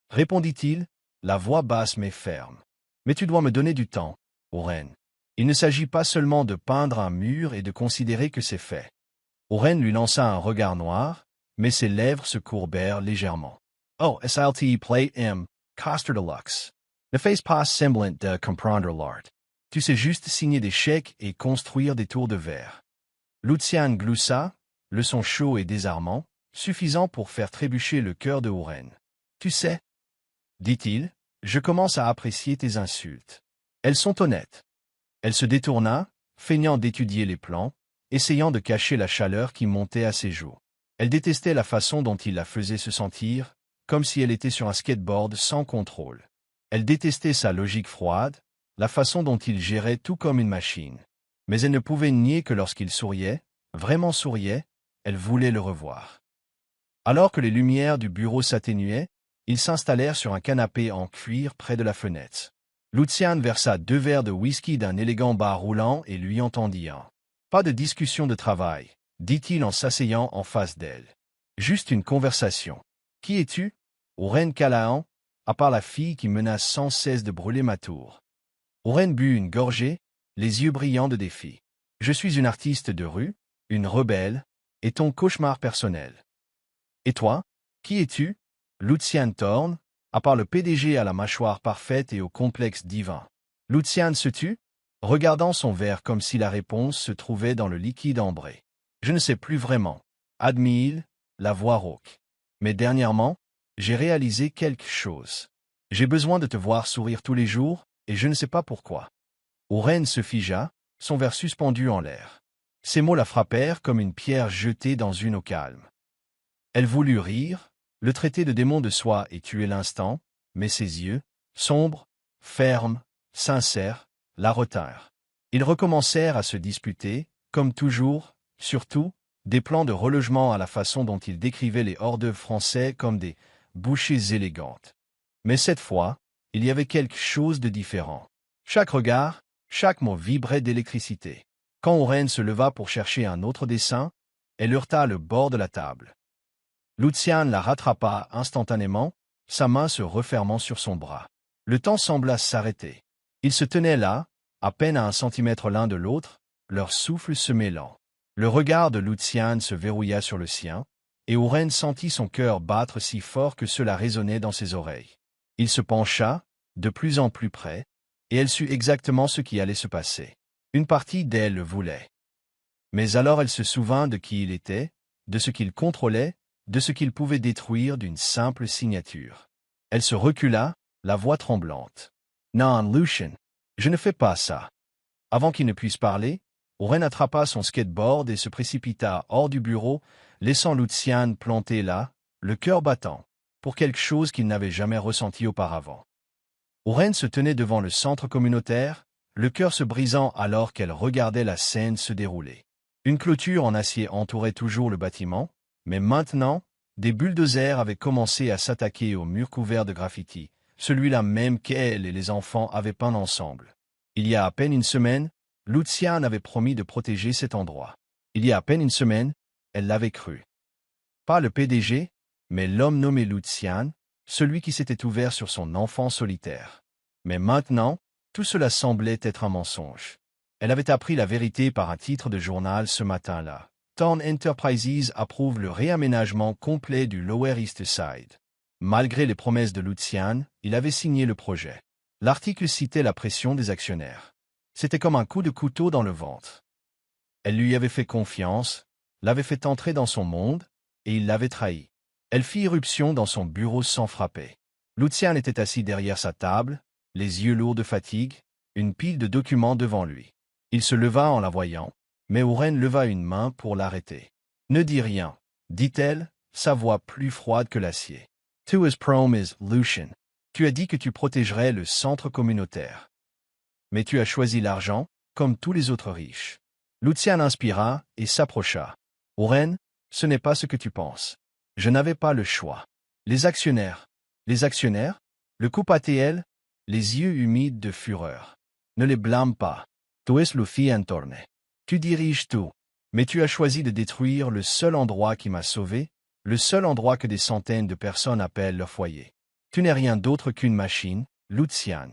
Répondit-il, la voix basse mais ferme. « Mais tu dois me donner du temps, Oren. Il ne s'agit pas seulement de peindre un mur et de considérer que c'est fait. » Oren lui lança un regard noir, mais ses lèvres se courbèrent légèrement. « Oh, SLT Plate M, Coster Deluxe. Ne fais pas semblant de comprendre l'art. Tu sais juste signer des chèques et construire des tours de verre. » Lucian gloussa, le son chaud et désarmant, suffisant pour faire trébucher le cœur de Oren. Tu sais, dit-il, je commence à apprécier tes insultes. Elles sont honnêtes. Elle se détourna, feignant d'étudier les plans, essayant de cacher la chaleur qui montait à ses joues. Elle détestait la façon dont il la faisait se sentir, comme si elle était sur un skateboard sans contrôle. Elle détestait sa logique froide, la façon dont il gérait tout comme une machine. Mais elle ne pouvait nier que lorsqu'il souriait, vraiment souriait, elle voulait le revoir. Alors que les lumières du bureau s'atténuaient, ils s'installèrent sur un canapé en cuir près de la fenêtre. Lucian versa 2 verres de whisky d'un élégant bar roulant et lui entendit un. Pas de discussion de travail, dit-il en s'asseyant en face d'elle. Juste une conversation. Qui es-tu? Oren Callahan, à part la fille qui menace sans cesse de brûler ma tour. Oren but une gorgée, les yeux brillants de défi. Je suis une artiste de rue, une rebelle, et ton cauchemar personnel. Et toi, qui es-tu? Lucian Thorne, à part le PDG à la mâchoire parfaite et au complexe divin. Lucian se tut, regardant son verre comme si la réponse se trouvait dans le liquide ambré. Je ne sais plus vraiment, admit-il, la voix rauque. Mais dernièrement, j'ai réalisé quelque chose. J'ai besoin de te voir sourire tous les jours, et je ne sais pas pourquoi. Oren se figea, son verre suspendu en l'air. Ces mots la frappèrent comme une pierre jetée dans une eau calme. Elle voulut rire, le traiter de démon de soi et tuer l'instant, mais ses yeux, sombres, fermes, sincères, la retinrent. Ils recommencèrent à se disputer, comme toujours, surtout, des plans de relogement à la façon dont il décrivait les hors-d'œuvre français comme des bouchées élégantes. Mais cette fois, il y avait quelque chose de différent. Chaque regard, chaque mot vibrait d'électricité. Quand Oren se leva pour chercher un autre dessin, elle heurta le bord de la table. Lucian la rattrapa instantanément, sa main se refermant sur son bras. Le temps sembla s'arrêter. Ils se tenaient là, à peine à 1 centimètre l'un de l'autre, leur souffle se mêlant. Le regard de Lucian se verrouilla sur le sien, et Oren sentit son cœur battre si fort que cela résonnait dans ses oreilles. Il se pencha, de plus en plus près, et elle sut exactement ce qui allait se passer. Une partie d'elle le voulait. Mais alors elle se souvint de qui il était, de ce qu'il contrôlait, de ce qu'il pouvait détruire d'une simple signature. Elle se recula, la voix tremblante. « Non, Lucian, je ne fais pas ça. » Avant qu'il ne puisse parler, Oren attrapa son skateboard et se précipita hors du bureau, laissant Lucian planté là, le cœur battant, pour quelque chose qu'il n'avait jamais ressenti auparavant. Oren se tenait devant le centre communautaire, le cœur se brisant alors qu'elle regardait la scène se dérouler. Une clôture en acier entourait toujours le bâtiment, mais maintenant, des bulldozers avaient commencé à s'attaquer aux murs couverts de graffitis, celui-là même qu'elle et les enfants avaient peint ensemble. Il y a à peine une semaine, Lucian avait promis de protéger cet endroit. Il y a à peine une semaine, elle l'avait cru. Pas le PDG, mais l'homme nommé Lucian, celui qui s'était ouvert sur son enfant solitaire. Mais maintenant, tout cela semblait être un mensonge. Elle avait appris la vérité par un titre de journal ce matin-là. Thorne Enterprises approuve le réaménagement complet du Lower East Side. Malgré les promesses de Lucian, il avait signé le projet. L'article citait la pression des actionnaires. C'était comme un coup de couteau dans le ventre. Elle lui avait fait confiance, l'avait fait entrer dans son monde, et il l'avait trahi. Elle fit irruption dans son bureau sans frapper. Lucian était assis derrière sa table, les yeux lourds de fatigue, une pile de documents devant lui. Il se leva en la voyant, mais Oren leva une main pour l'arrêter. « Ne dis rien, » dit-elle, sa voix plus froide que l'acier. « Tu as promis, Lucian. Tu as dit que tu protégerais le centre communautaire. Mais tu as choisi l'argent, comme tous les autres riches. » Lucian inspira et s'approcha. « Oren, ce n'est pas ce que tu penses. Je n'avais pas le choix. Les actionnaires. Les actionnaires? Le coupe ATL, les yeux humides de fureur. Ne les blâme pas. Tu es Lucian Thorne. Tu diriges tout. Mais tu as choisi de détruire le seul endroit qui m'a sauvé, le seul endroit que des centaines de personnes appellent leur foyer. Tu n'es rien d'autre qu'une machine, Lucian.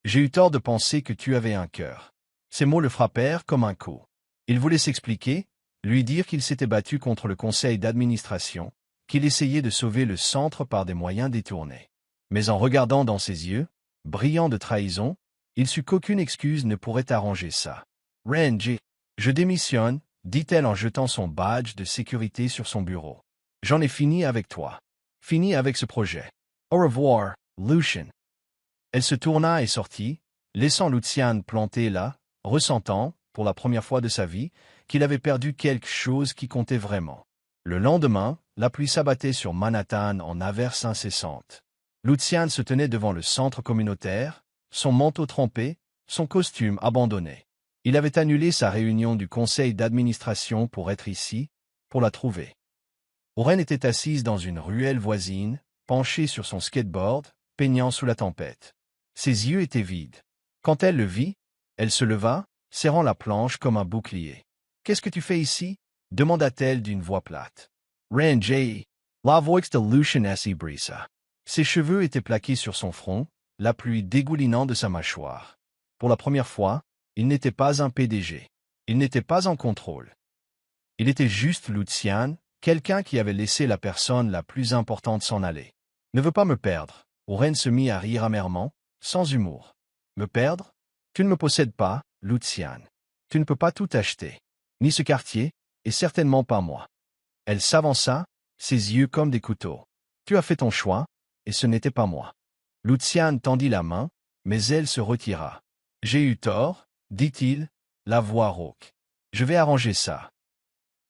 J'ai eu tort de penser que tu avais un cœur. » Ces mots le frappèrent comme un coup. Il voulait s'expliquer, lui dire qu'il s'était battu contre le conseil d'administration, qu'il essayait de sauver le centre par des moyens détournés. Mais en regardant dans ses yeux, brillants de trahison, il sut qu'aucune excuse ne pourrait arranger ça. « Renji, je démissionne, » dit-elle en jetant son badge de sécurité sur son bureau. J'en ai fini avec toi. Fini avec ce projet. Au revoir, Lucien. Elle se tourna et sortit, laissant Lucian planté là, ressentant, pour la première fois de sa vie, qu'il avait perdu quelque chose qui comptait vraiment. Le lendemain, la pluie s'abattait sur Manhattan en averses incessantes. Lucian se tenait devant le centre communautaire, son manteau trempé, son costume abandonné. Il avait annulé sa réunion du conseil d'administration pour être ici, pour la trouver. Oren était assise dans une ruelle voisine, penchée sur son skateboard, peignant sous la tempête. Ses yeux étaient vides. Quand elle le vit, elle se leva, serrant la planche comme un bouclier. « Qu'est-ce que tu fais ici ?» demanda-t-elle d'une voix plate. « Ranjay, la voix de Lucien S. Brisa. » Ses cheveux étaient plaqués sur son front, la pluie dégoulinant de sa mâchoire. Pour la première fois, il n'était pas un PDG. Il n'était pas en contrôle. Il était juste Lucian, quelqu'un qui avait laissé la personne la plus importante s'en aller. « Ne veux pas me perdre. » Oren se mit à rire amèrement, sans humour. « Me perdre? Tu ne me possèdes pas, Lucian. Tu ne peux pas tout acheter. Ni ce quartier, et certainement pas moi. » Elle s'avança, ses yeux comme des couteaux. « Tu as fait ton choix, et ce n'était pas moi. » Lucian tendit la main, mais elle se retira. « J'ai eu tort, dit-il, la voix rauque. Je vais arranger ça.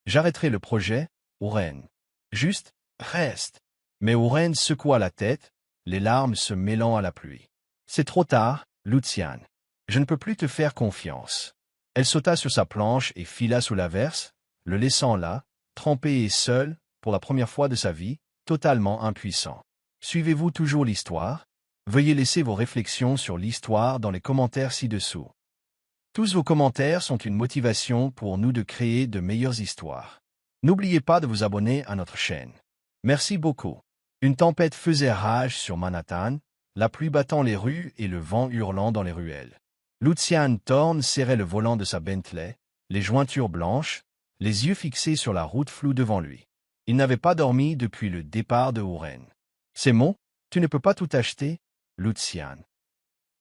J'arrêterai le projet, Oren. Juste, reste. » Mais Oren secoua la tête, les larmes se mêlant à la pluie. « C'est trop tard, Lucian. Je ne peux plus te faire confiance. » Elle sauta sur sa planche et fila sous l'averse, le laissant là, trempé et seul, pour la première fois de sa vie, totalement impuissant. Suivez-vous toujours l'histoire? Veuillez laisser vos réflexions sur l'histoire dans les commentaires ci-dessous. Tous vos commentaires sont une motivation pour nous de créer de meilleures histoires. N'oubliez pas de vous abonner à notre chaîne. Merci beaucoup. Une tempête faisait rage sur Manhattan, la pluie battant les rues et le vent hurlant dans les ruelles. Lucian Thorne serrait le volant de sa Bentley, les jointures blanches, les yeux fixés sur la route floue devant lui. Il n'avait pas dormi depuis le départ de Oren. Ces mots, « Tu ne peux pas tout acheter, Lucian »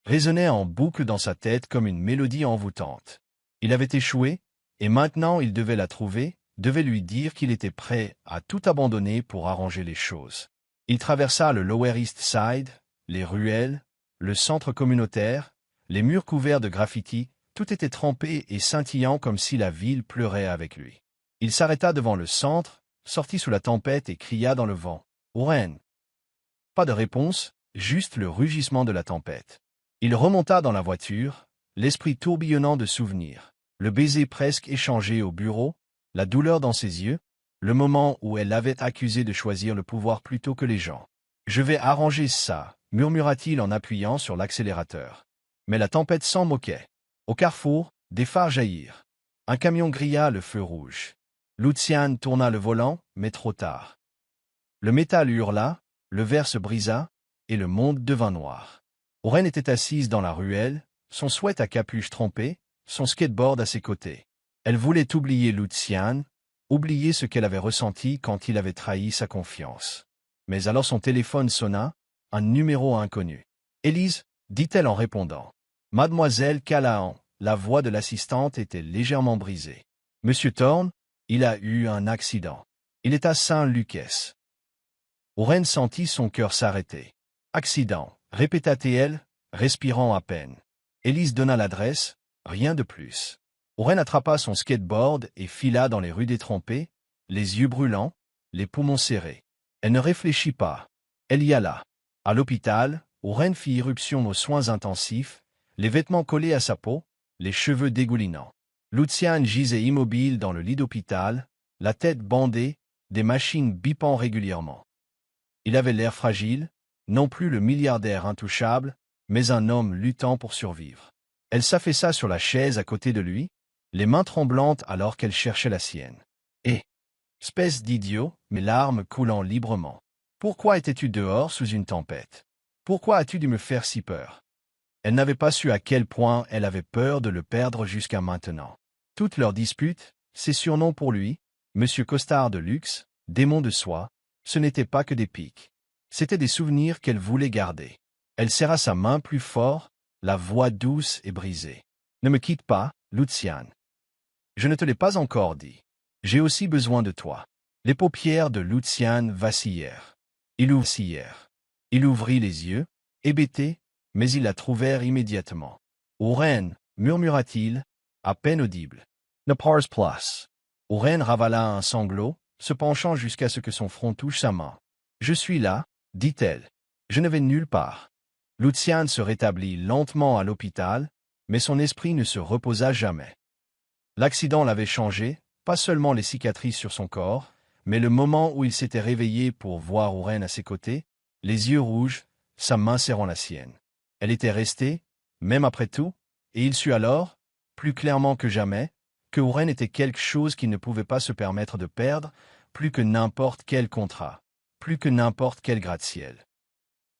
résonnaient en boucle dans sa tête comme une mélodie envoûtante. Il avait échoué, et maintenant il devait la trouver, devait lui dire qu'il était prêt à tout abandonner pour arranger les choses. Il traversa le Lower East Side, les ruelles, le centre communautaire, les murs couverts de graffitis, tout était trempé et scintillant comme si la ville pleurait avec lui. Il s'arrêta devant le centre, sortit sous la tempête et cria dans le vent. « Oren !» Pas de réponse, juste le rugissement de la tempête. Il remonta dans la voiture, l'esprit tourbillonnant de souvenirs, le baiser presque échangé au bureau, la douleur dans ses yeux, le moment où elle l'avait accusé de choisir le pouvoir plutôt que les gens. « Je vais arranger ça », murmura-t-il en appuyant sur l'accélérateur. Mais la tempête s'en moquait. Au carrefour, des phares jaillirent. Un camion grilla le feu rouge. Lucian tourna le volant, mais trop tard. Le métal hurla, le verre se brisa, et le monde devint noir. Oren était assise dans la ruelle, son sweat à capuche trempée, son skateboard à ses côtés. Elle voulait oublier Lucian, oublier ce qu'elle avait ressenti quand il avait trahi sa confiance. Mais alors son téléphone sonna, un numéro inconnu. « Élise » dit-elle en répondant. Mademoiselle Callahan, la voix de l'assistante était légèrement brisée. « Monsieur Thorne, il a eu un accident. Il est à Saint-Lucas. » Oren sentit son cœur s'arrêter. « Accident », répéta-t-elle, respirant à peine. Élise donna l'adresse, rien de plus. Oren attrapa son skateboard et fila dans les rues détrempées, les yeux brûlants, les poumons serrés. Elle ne réfléchit pas. Elle y alla. À l'hôpital, Oren fit irruption aux soins intensifs, les vêtements collés à sa peau, les cheveux dégoulinants. Lucian gisait immobile dans le lit d'hôpital, la tête bandée, des machines bipant régulièrement. Il avait l'air fragile, non plus le milliardaire intouchable, mais un homme luttant pour survivre. Elle s'affaissa sur la chaise à côté de lui, les mains tremblantes alors qu'elle cherchait la sienne. Et, espèce d'idiot, mes larmes coulant librement. Pourquoi étais-tu dehors sous une tempête? Pourquoi as-tu dû me faire si peur? Elle n'avait pas su à quel point elle avait peur de le perdre jusqu'à maintenant. Toutes leurs disputes, ses surnoms pour lui, Monsieur Costard de luxe, démon de soi, ce n'était pas que des piques. C'étaient des souvenirs qu'elle voulait garder. Elle serra sa main plus fort, la voix douce et brisée. « Ne me quitte pas, Lucian. Je ne te l'ai pas encore dit. J'ai aussi besoin de toi. Les paupières de Lucian vacillèrent. Il ouvrit les yeux, hébété, mais ils la trouvèrent immédiatement. « Oren, murmura-t-il, à peine audible. Ne pars plus. Oren ravala un sanglot, se penchant jusqu'à ce que son front touche sa main. « Je suis là, dit-elle. Je ne vais nulle part. » Lucian se rétablit lentement à l'hôpital, mais son esprit ne se reposa jamais. L'accident l'avait changé, pas seulement les cicatrices sur son corps, mais le moment où il s'était réveillé pour voir Oren à ses côtés, les yeux rouges, sa main serrant la sienne. Elle était restée, même après tout, et il sut alors, plus clairement que jamais, que Oren était quelque chose qu'il ne pouvait pas se permettre de perdre, plus que n'importe quel contrat, plus que n'importe quel gratte-ciel.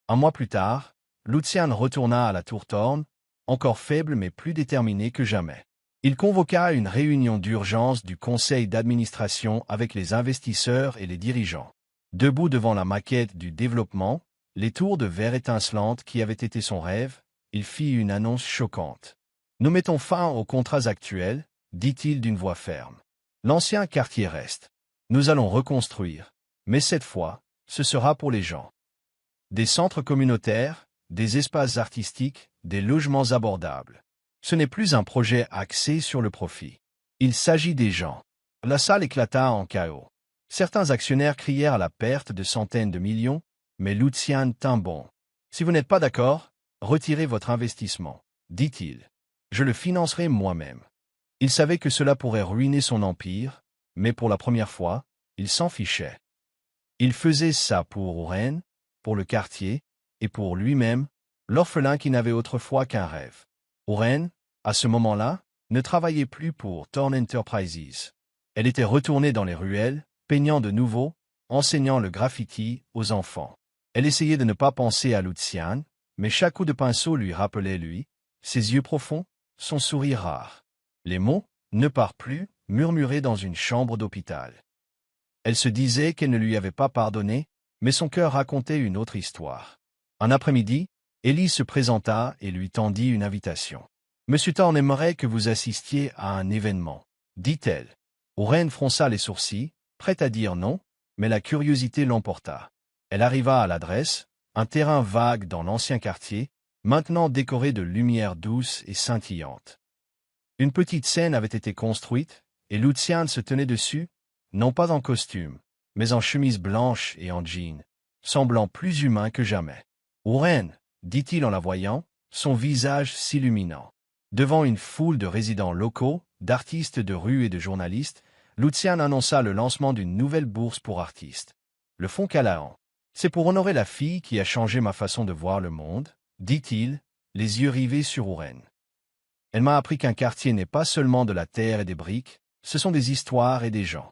Un mois plus tard, Lucian retourna à la Tour Thorn, encore faible mais plus déterminé que jamais. Il convoqua une réunion d'urgence du conseil d'administration avec les investisseurs et les dirigeants. Debout devant la maquette du développement, les tours de verre étincelantes qui avaient été son rêve, il fit une annonce choquante. « Nous mettons fin aux contrats actuels, dit-il d'une voix ferme. L'ancien quartier reste. Nous allons reconstruire, mais cette fois, ce sera pour les gens. Des centres communautaires, des espaces artistiques, des logements abordables. Ce n'est plus un projet axé sur le profit. Il s'agit des gens. » La salle éclata en chaos. Certains actionnaires crièrent à la perte de centaines de millions, mais Lucian tint bon. « Si vous n'êtes pas d'accord, retirez votre investissement, dit-il. Je le financerai moi-même. » Il savait que cela pourrait ruiner son empire, mais pour la première fois, il s'en fichait. Il faisait ça pour Oren, pour le quartier, et pour lui-même, l'orphelin qui n'avait autrefois qu'un rêve. Oren, à ce moment-là, ne travaillait plus pour Thorn Enterprises. Elle était retournée dans les ruelles, peignant de nouveau, enseignant le graffiti aux enfants. Elle essayait de ne pas penser à Lucian, mais chaque coup de pinceau lui rappelait lui, ses yeux profonds, son sourire rare. Les mots « ne pars plus » murmurés dans une chambre d'hôpital. Elle se disait qu'elle ne lui avait pas pardonné, mais son cœur racontait une autre histoire. Un après-midi, Ellie se présenta et lui tendit une invitation. « Monsieur Thorn aimerait que vous assistiez à un événement, » dit-elle. Oren fronça les sourcils, prête à dire non, mais la curiosité l'emporta. Elle arriva à l'adresse, un terrain vague dans l'ancien quartier, maintenant décoré de lumières douces et scintillantes. Une petite scène avait été construite, et Lucian se tenait dessus, non pas en costume, mais en chemise blanche et en jean, semblant plus humain que jamais. « Oren » dit-il en la voyant, son visage s'illuminant. Devant une foule de résidents locaux, d'artistes de rue et de journalistes, Lucian annonça le lancement d'une nouvelle bourse pour artistes. Le Fonds Callahan. « C'est pour honorer la fille qui a changé ma façon de voir le monde, » dit-il, les yeux rivés sur Oren. Elle m'a appris qu'un quartier n'est pas seulement de la terre et des briques, ce sont des histoires et des gens.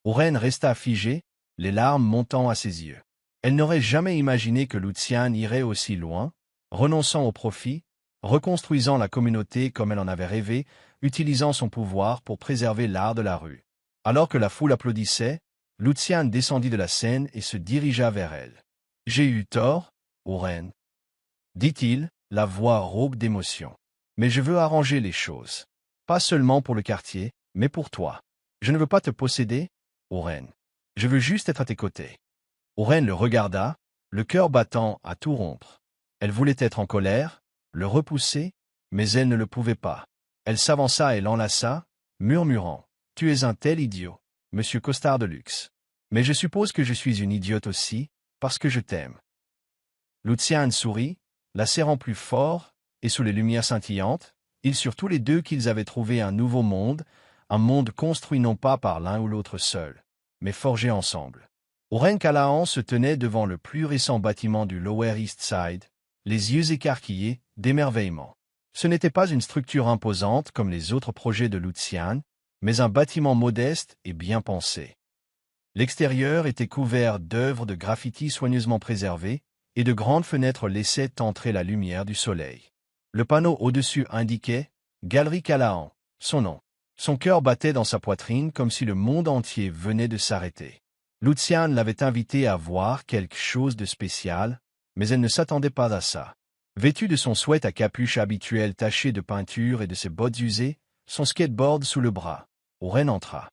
Oren resta figé, les larmes montant à ses yeux. Elle n'aurait jamais imaginé que Lucian irait aussi loin, renonçant au profit, reconstruisant la communauté comme elle en avait rêvé, utilisant son pouvoir pour préserver l'art de la rue. Alors que la foule applaudissait, Lucian descendit de la scène et se dirigea vers elle. « J'ai eu tort, Oren, » dit-il, la voix rauque d'émotion. « Mais je veux arranger les choses. Pas seulement pour le quartier, mais pour toi. Je ne veux pas te posséder, Oren. Je veux juste être à tes côtés. » Oren le regarda, le cœur battant à tout rompre. Elle voulait être en colère, le repousser, mais elle ne le pouvait pas. Elle s'avança et l'enlaça, murmurant « Tu es un tel idiot, monsieur Costard de luxe. Mais je suppose que je suis une idiote aussi, parce que je t'aime. » Lucian sourit, la serrant plus fort, et sous les lumières scintillantes, ils surent tous les deux qu'ils avaient trouvé un nouveau monde, un monde construit non pas par l'un ou l'autre seul, mais forgé ensemble. Oren Callahan se tenait devant le plus récent bâtiment du Lower East Side, les yeux écarquillés d'émerveillement. Ce n'était pas une structure imposante comme les autres projets de Lucian, mais un bâtiment modeste et bien pensé. L'extérieur était couvert d'œuvres de graffiti soigneusement préservées, et de grandes fenêtres laissaient entrer la lumière du soleil. Le panneau au-dessus indiquait « Galerie Callahan », son nom. Son cœur battait dans sa poitrine comme si le monde entier venait de s'arrêter. Lucian l'avait invitée à voir quelque chose de spécial, mais elle ne s'attendait pas à ça. Vêtue de son sweat à capuche habituel taché de peinture et de ses bottes usées, son skateboard sous le bras, Oren entra.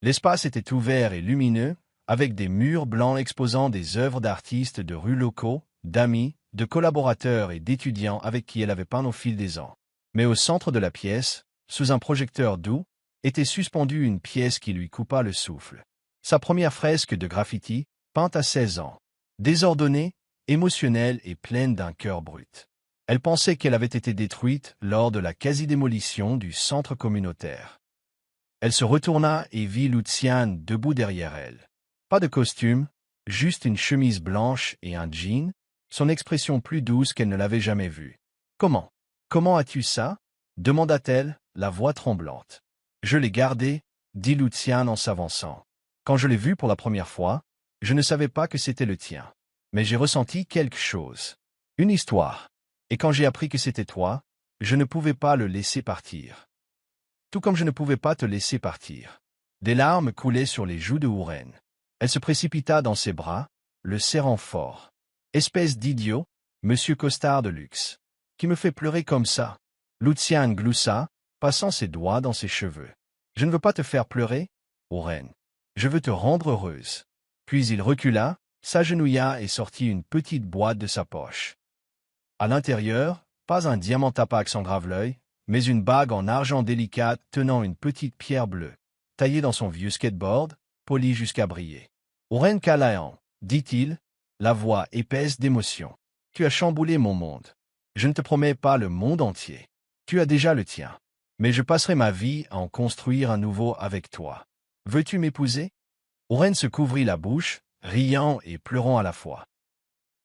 L'espace était ouvert et lumineux, avec des murs blancs exposant des œuvres d'artistes de rue locaux, d'amis, de collaborateurs et d'étudiants avec qui elle avait peint au fil des ans. Mais au centre de la pièce, sous un projecteur doux, était suspendue une pièce qui lui coupa le souffle. Sa première fresque de graffiti, peinte à 16 ans. Désordonnée, émotionnelle et pleine d'un cœur brut. Elle pensait qu'elle avait été détruite lors de la quasi-démolition du centre communautaire. Elle se retourna et vit Luciane debout derrière elle. Pas de costume, juste une chemise blanche et un jean, son expression plus douce qu'elle ne l'avait jamais vue. « Comment as-tu ça ?» demanda-t-elle, la voix tremblante. « Je l'ai gardé, » dit Luciane en s'avançant. « Quand je l'ai vu pour la première fois, je ne savais pas que c'était le tien. Mais j'ai ressenti quelque chose. Une histoire. Et quand j'ai appris que c'était toi, je ne pouvais pas le laisser partir. Tout comme je ne pouvais pas te laisser partir. » Des larmes coulaient sur les joues de Oren. Elle se précipita dans ses bras, le serrant fort. « Espèce d'idiot, monsieur costard de luxe. Qui me fait pleurer comme ça ?» Luciane gloussa, passant ses doigts dans ses cheveux. « Je ne veux pas te faire pleurer, Oren. Je veux te rendre heureuse. » Puis il recula, s'agenouilla et sortit une petite boîte de sa poche. À l'intérieur, pas un diamant tapax en grave-l'œil, mais une bague en argent délicate tenant une petite pierre bleue, taillée dans son vieux skateboard, polie jusqu'à briller. « Oren Callahan, » dit-il, la voix épaisse d'émotion. « Tu as chamboulé mon monde. Je ne te promets pas le monde entier. Tu as déjà le tien. Mais je passerai ma vie à en construire un nouveau avec toi. Veux-tu m'épouser ?» Oren se couvrit la bouche, riant et pleurant à la fois.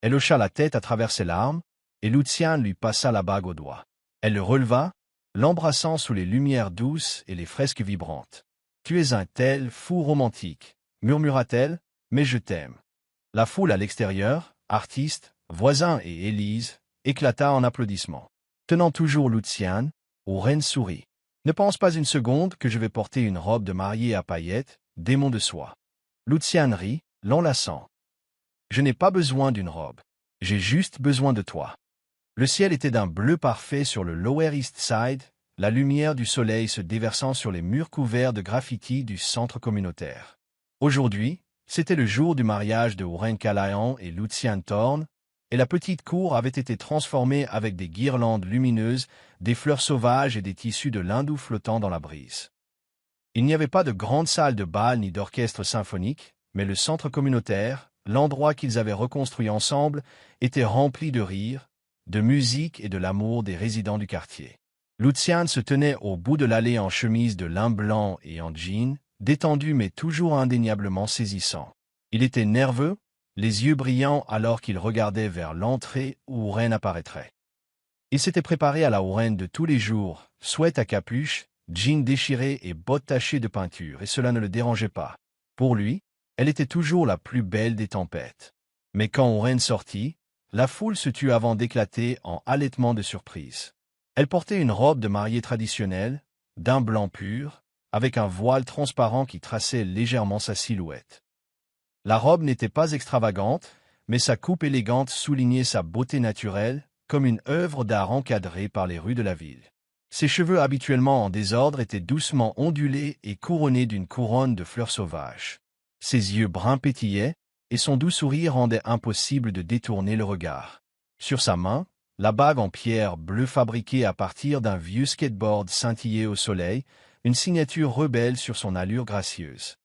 Elle hocha la tête à travers ses larmes, et Luciane lui passa la bague au doigt. Elle le releva, l'embrassant sous les lumières douces et les fresques vibrantes. « Tu es un tel fou romantique, » murmura-t-elle, « mais je t'aime. » La foule à l'extérieur, artistes, voisins et Élise, éclata en applaudissements. Tenant toujours Luciane, Oren sourit. « Ne pense pas une seconde que je vais porter une robe de mariée à paillettes, démon de soie. » Luciane rit, l'enlaçant. « Je n'ai pas besoin d'une robe. J'ai juste besoin de toi. » Le ciel était d'un bleu parfait sur le Lower East Side, la lumière du soleil se déversant sur les murs couverts de graffitis du centre communautaire. Aujourd'hui, c'était le jour du mariage de Oren Callahan et Luciane Thorne, et la petite cour avait été transformée avec des guirlandes lumineuses, des fleurs sauvages et des tissus de lin doux flottant dans la brise. Il n'y avait pas de grande salle de bal ni d'orchestre symphonique, mais le centre communautaire, l'endroit qu'ils avaient reconstruit ensemble, était rempli de rire, de musique et de l'amour des résidents du quartier. Luciane se tenait au bout de l'allée en chemise de lin blanc et en jean, détendu mais toujours indéniablement saisissant. Il était nerveux, les yeux brillants alors qu'il regardait vers l'entrée où Oren apparaîtrait. Il s'était préparé à la Oren de tous les jours, sweat à capuche, jean déchiré et bottes tachées de peinture, et cela ne le dérangeait pas. Pour lui, elle était toujours la plus belle des tempêtes. Mais quand Oren sortit, la foule se tut avant d'éclater en halètements de surprise. Elle portait une robe de mariée traditionnelle, d'un blanc pur, avec un voile transparent qui traçait légèrement sa silhouette. La robe n'était pas extravagante, mais sa coupe élégante soulignait sa beauté naturelle, comme une œuvre d'art encadrée par les rues de la ville. Ses cheveux habituellement en désordre étaient doucement ondulés et couronnés d'une couronne de fleurs sauvages. Ses yeux bruns pétillaient, et son doux sourire rendait impossible de détourner le regard. Sur sa main, la bague en pierre bleue fabriquée à partir d'un vieux skateboard scintillait au soleil, une signature rebelle sur son allure gracieuse.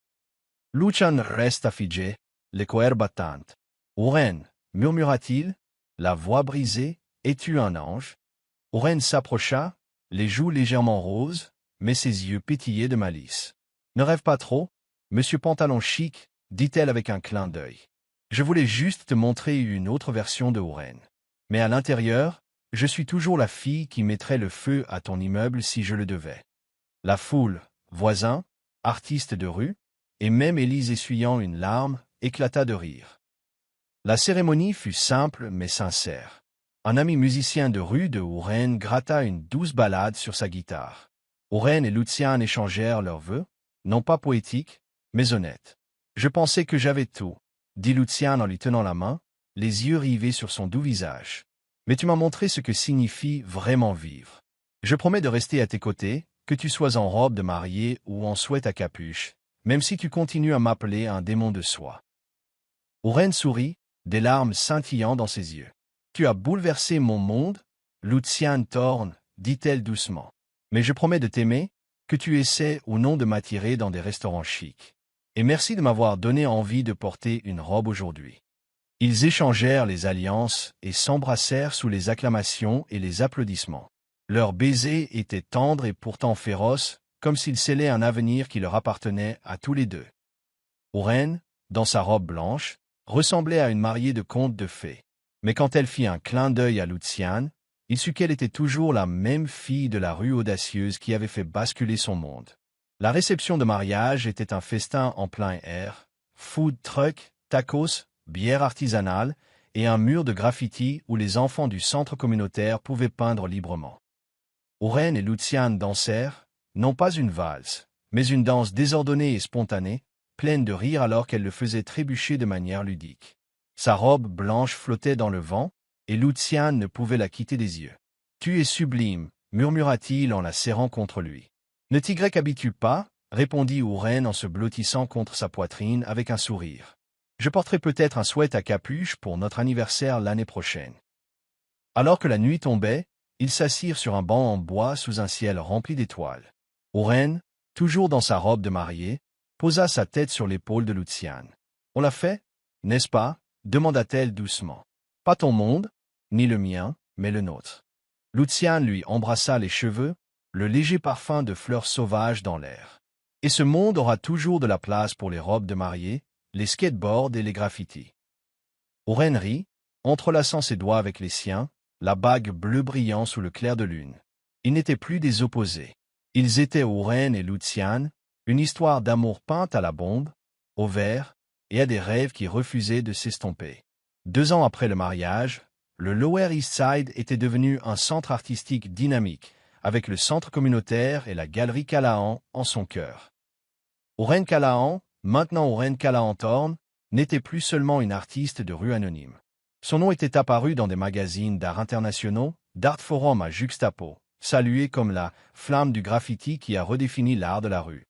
Luciane resta figé, le cœur battant. « Oren, » murmura-t-il, la voix brisée, « es-tu un ange ?» Oren s'approcha, les joues légèrement roses, mais ses yeux pétillaient de malice. « Ne rêve pas trop, monsieur Pantalon Chic, » dit-elle avec un clin d'œil. « Je voulais juste te montrer une autre version de Oren. Mais à l'intérieur, je suis toujours la fille qui mettrait le feu à ton immeuble si je le devais. » La foule, voisins, artistes de rue, et même Élise essuyant une larme, éclata de rire. La cérémonie fut simple mais sincère. Un ami musicien de rue de Oren gratta une douce ballade sur sa guitare. Oren et Luciane échangèrent leurs vœux, non pas poétiques, mais honnêtes. « Je pensais que j'avais tout, » dit Luciane en lui tenant la main, les yeux rivés sur son doux visage. « Mais tu m'as montré ce que signifie vraiment vivre. Je promets de rester à tes côtés, que tu sois en robe de mariée ou en sweat à capuche, même si tu continues à m'appeler un démon de soie. Oren sourit, des larmes scintillant dans ses yeux. Tu as bouleversé mon monde, Luciane Thorne, dit-elle doucement. Mais je promets de t'aimer, que tu essaies ou non de m'attirer dans des restaurants chics. Et merci de m'avoir donné envie de porter une robe aujourd'hui. Ils échangèrent les alliances et s'embrassèrent sous les acclamations et les applaudissements. Leur baiser était tendre et pourtant féroce, comme s'il scellait un avenir qui leur appartenait à tous les deux. Oren, dans sa robe blanche, ressemblait à une mariée de conte de fées. Mais quand elle fit un clin d'œil à Luciane, il sut qu'elle était toujours la même fille de la rue audacieuse qui avait fait basculer son monde. La réception de mariage était un festin en plein air, food truck, tacos, bière artisanale et un mur de graffiti où les enfants du centre communautaire pouvaient peindre librement. Oren et Luciane dansèrent, non pas une valse, mais une danse désordonnée et spontanée, pleine de rire alors qu'elle le faisait trébucher de manière ludique. Sa robe blanche flottait dans le vent, et Luciane ne pouvait la quitter des yeux. « Tu es sublime, murmura-t-il en la serrant contre lui. « Ne t'y habitue pas, répondit Oren en se blottissant contre sa poitrine avec un sourire. Je porterai peut-être un sweat à capuche pour notre anniversaire l'année prochaine. Alors que la nuit tombait, ils s'assirent sur un banc en bois sous un ciel rempli d'étoiles. Oren, toujours dans sa robe de mariée, posa sa tête sur l'épaule de Luciane. « On l'a fait, n'est-ce pas ?» demanda-t-elle doucement. « Pas ton monde, ni le mien, mais le nôtre. » Luciane lui embrassa les cheveux, le léger parfum de fleurs sauvages dans l'air. « Et ce monde aura toujours de la place pour les robes de mariée, les skateboards et les graffitis. » Oren rit, entrelaçant ses doigts avec les siens, la bague bleue brillant sous le clair de lune. Ils n'étaient plus des opposés. Ils étaient Oren et Luciane, une histoire d'amour peinte à la bombe, au verre, et à des rêves qui refusaient de s'estomper. 2 ans après le mariage, le Lower East Side était devenu un centre artistique dynamique, avec le centre communautaire et la galerie Callahan en son cœur. Oren Callahan, maintenant Oren Callahan Thorne, n'était plus seulement une artiste de rue anonyme. Son nom était apparu dans des magazines d'art internationaux, d'Art Forum à Juxtapo, salué comme la « flamme du graffiti qui a redéfini l'art de la rue ».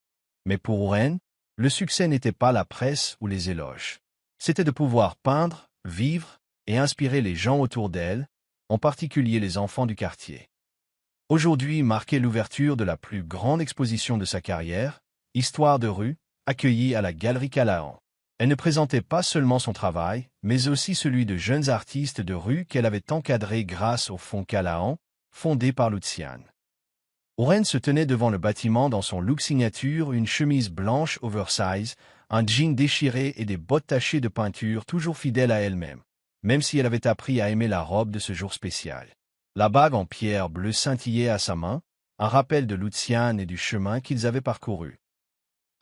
Mais pour Oren, le succès n'était pas la presse ou les éloges. C'était de pouvoir peindre, vivre et inspirer les gens autour d'elle, en particulier les enfants du quartier. Aujourd'hui marquait l'ouverture de la plus grande exposition de sa carrière, Histoire de rue, accueillie à la Galerie Callahan. Elle ne présentait pas seulement son travail, mais aussi celui de jeunes artistes de rue qu'elle avait encadrés grâce au Fonds Callahan, fondé par Luciane. Oren se tenait devant le bâtiment dans son look signature, une chemise blanche oversize, un jean déchiré et des bottes tachées de peinture toujours fidèle à elle-même, même si elle avait appris à aimer la robe de ce jour spécial. La bague en pierre bleue scintillait à sa main, un rappel de Luciane et du chemin qu'ils avaient parcouru.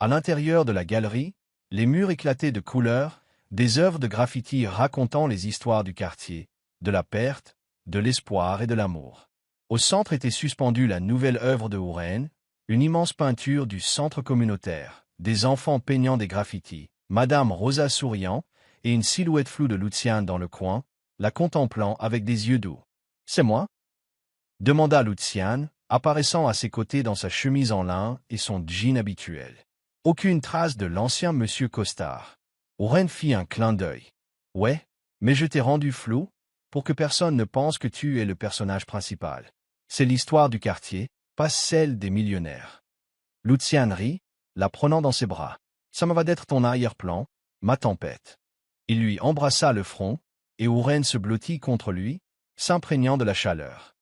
À l'intérieur de la galerie, les murs éclataient de couleurs, des œuvres de graffiti racontant les histoires du quartier, de la perte, de l'espoir et de l'amour. Au centre était suspendue la nouvelle œuvre de Oren, une immense peinture du centre communautaire, des enfants peignant des graffitis, Madame Rosa souriant, et une silhouette floue de Luciane dans le coin, la contemplant avec des yeux doux. « C'est moi ?» demanda Luciane, apparaissant à ses côtés dans sa chemise en lin et son jean habituel. Aucune trace de l'ancien monsieur Costard. Oren fit un clin d'œil. « Ouais, mais je t'ai rendu flou, pour que personne ne pense que tu es le personnage principal. C'est l'histoire du quartier, pas celle des millionnaires. » Luciane rit, la prenant dans ses bras. « Ça me va d'être ton arrière-plan, ma tempête. » Il lui embrassa le front, et Oren se blottit contre lui, s'imprégnant de la chaleur.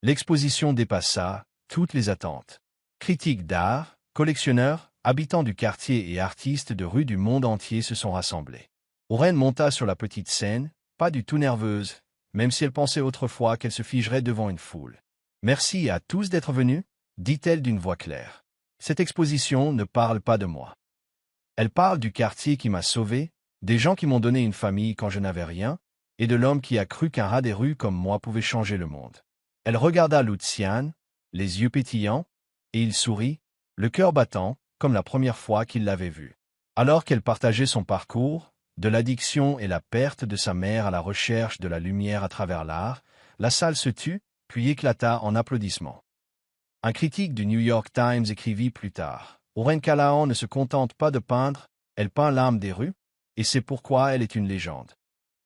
L'exposition dépassa toutes les attentes. Critiques d'art, collectionneurs, habitants du quartier et artistes de rue du monde entier se sont rassemblés. Oren monta sur la petite scène, pas du tout nerveuse, même si elle pensait autrefois qu'elle se figerait devant une foule. « Merci à tous d'être venus, » dit-elle d'une voix claire. « Cette exposition ne parle pas de moi. Elle parle du quartier qui m'a sauvé, des gens qui m'ont donné une famille quand je n'avais rien, et de l'homme qui a cru qu'un rat des rues comme moi pouvait changer le monde. » Elle regarda Luciane, les yeux pétillants, et il sourit, le cœur battant, comme la première fois qu'il l'avait vue. Alors qu'elle partageait son parcours, de l'addiction et la perte de sa mère à la recherche de la lumière à travers l'art, la salle se tut, puis éclata en applaudissements. Un critique du New York Times écrivit plus tard, « Oren Callahan ne se contente pas de peindre, elle peint l'âme des rues, et c'est pourquoi elle est une légende. »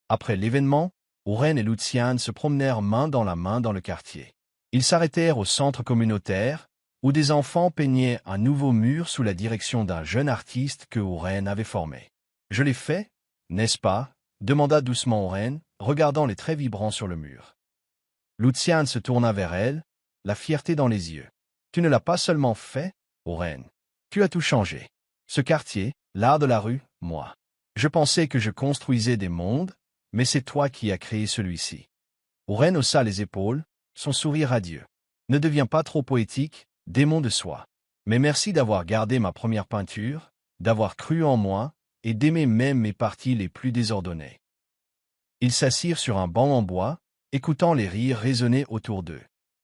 Après l'événement, Oren et Luciane se promenèrent main dans la main dans le quartier. Ils s'arrêtèrent au centre communautaire, où des enfants peignaient un nouveau mur sous la direction d'un jeune artiste que Oren avait formé. « Je l'ai fait, n'est-ce pas ?» demanda doucement Oren, regardant les traits vibrants sur le mur. Luciane se tourna vers elle, la fierté dans les yeux. « Tu ne l'as pas seulement fait, Oren. Tu as tout changé. Ce quartier, l'art de la rue, moi. Je pensais que je construisais des mondes, mais c'est toi qui as créé celui-ci. » Oren haussa les épaules, son sourire radieux. « Ne deviens pas trop poétique, démon de soi. Mais merci d'avoir gardé ma première peinture, d'avoir cru en moi, et d'aimer même mes parties les plus désordonnées. » Ils s'assirent sur un banc en bois, écoutant les rires résonner autour d'eux.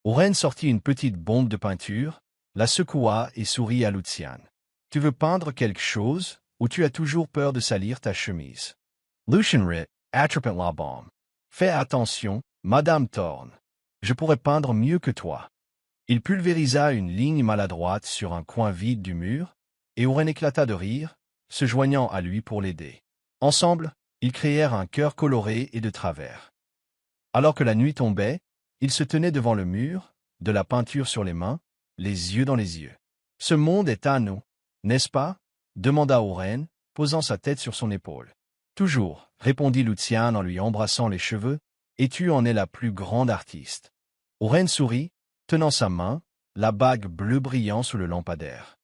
Oren sortit une petite bombe de peinture, la secoua et sourit à Luciane. « Tu veux peindre quelque chose, ou tu as toujours peur de salir ta chemise? » Lucian rit, attrapant la bombe. « Fais attention, Madame Thorne. Je pourrais peindre mieux que toi. » Il pulvérisa une ligne maladroite sur un coin vide du mur, et Oren éclata de rire, se joignant à lui pour l'aider. Ensemble, ils créèrent un cœur coloré et de travers. Alors que la nuit tombait, ils se tenaient devant le mur, de la peinture sur les mains, les yeux dans les yeux. « Ce monde est à nous, n'est-ce pas ?» demanda Oren, posant sa tête sur son épaule. « Toujours, » répondit Luciane en lui embrassant les cheveux, « et tu en es la plus grande artiste. » Oren sourit, tenant sa main, la bague bleue brillant sous le lampadaire.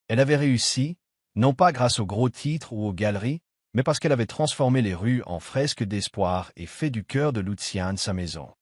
Elle avait réussi, non pas grâce aux gros titres ou aux galeries, mais parce qu'elle avait transformé les rues en fresques d'espoir et fait du cœur de Luciane sa maison.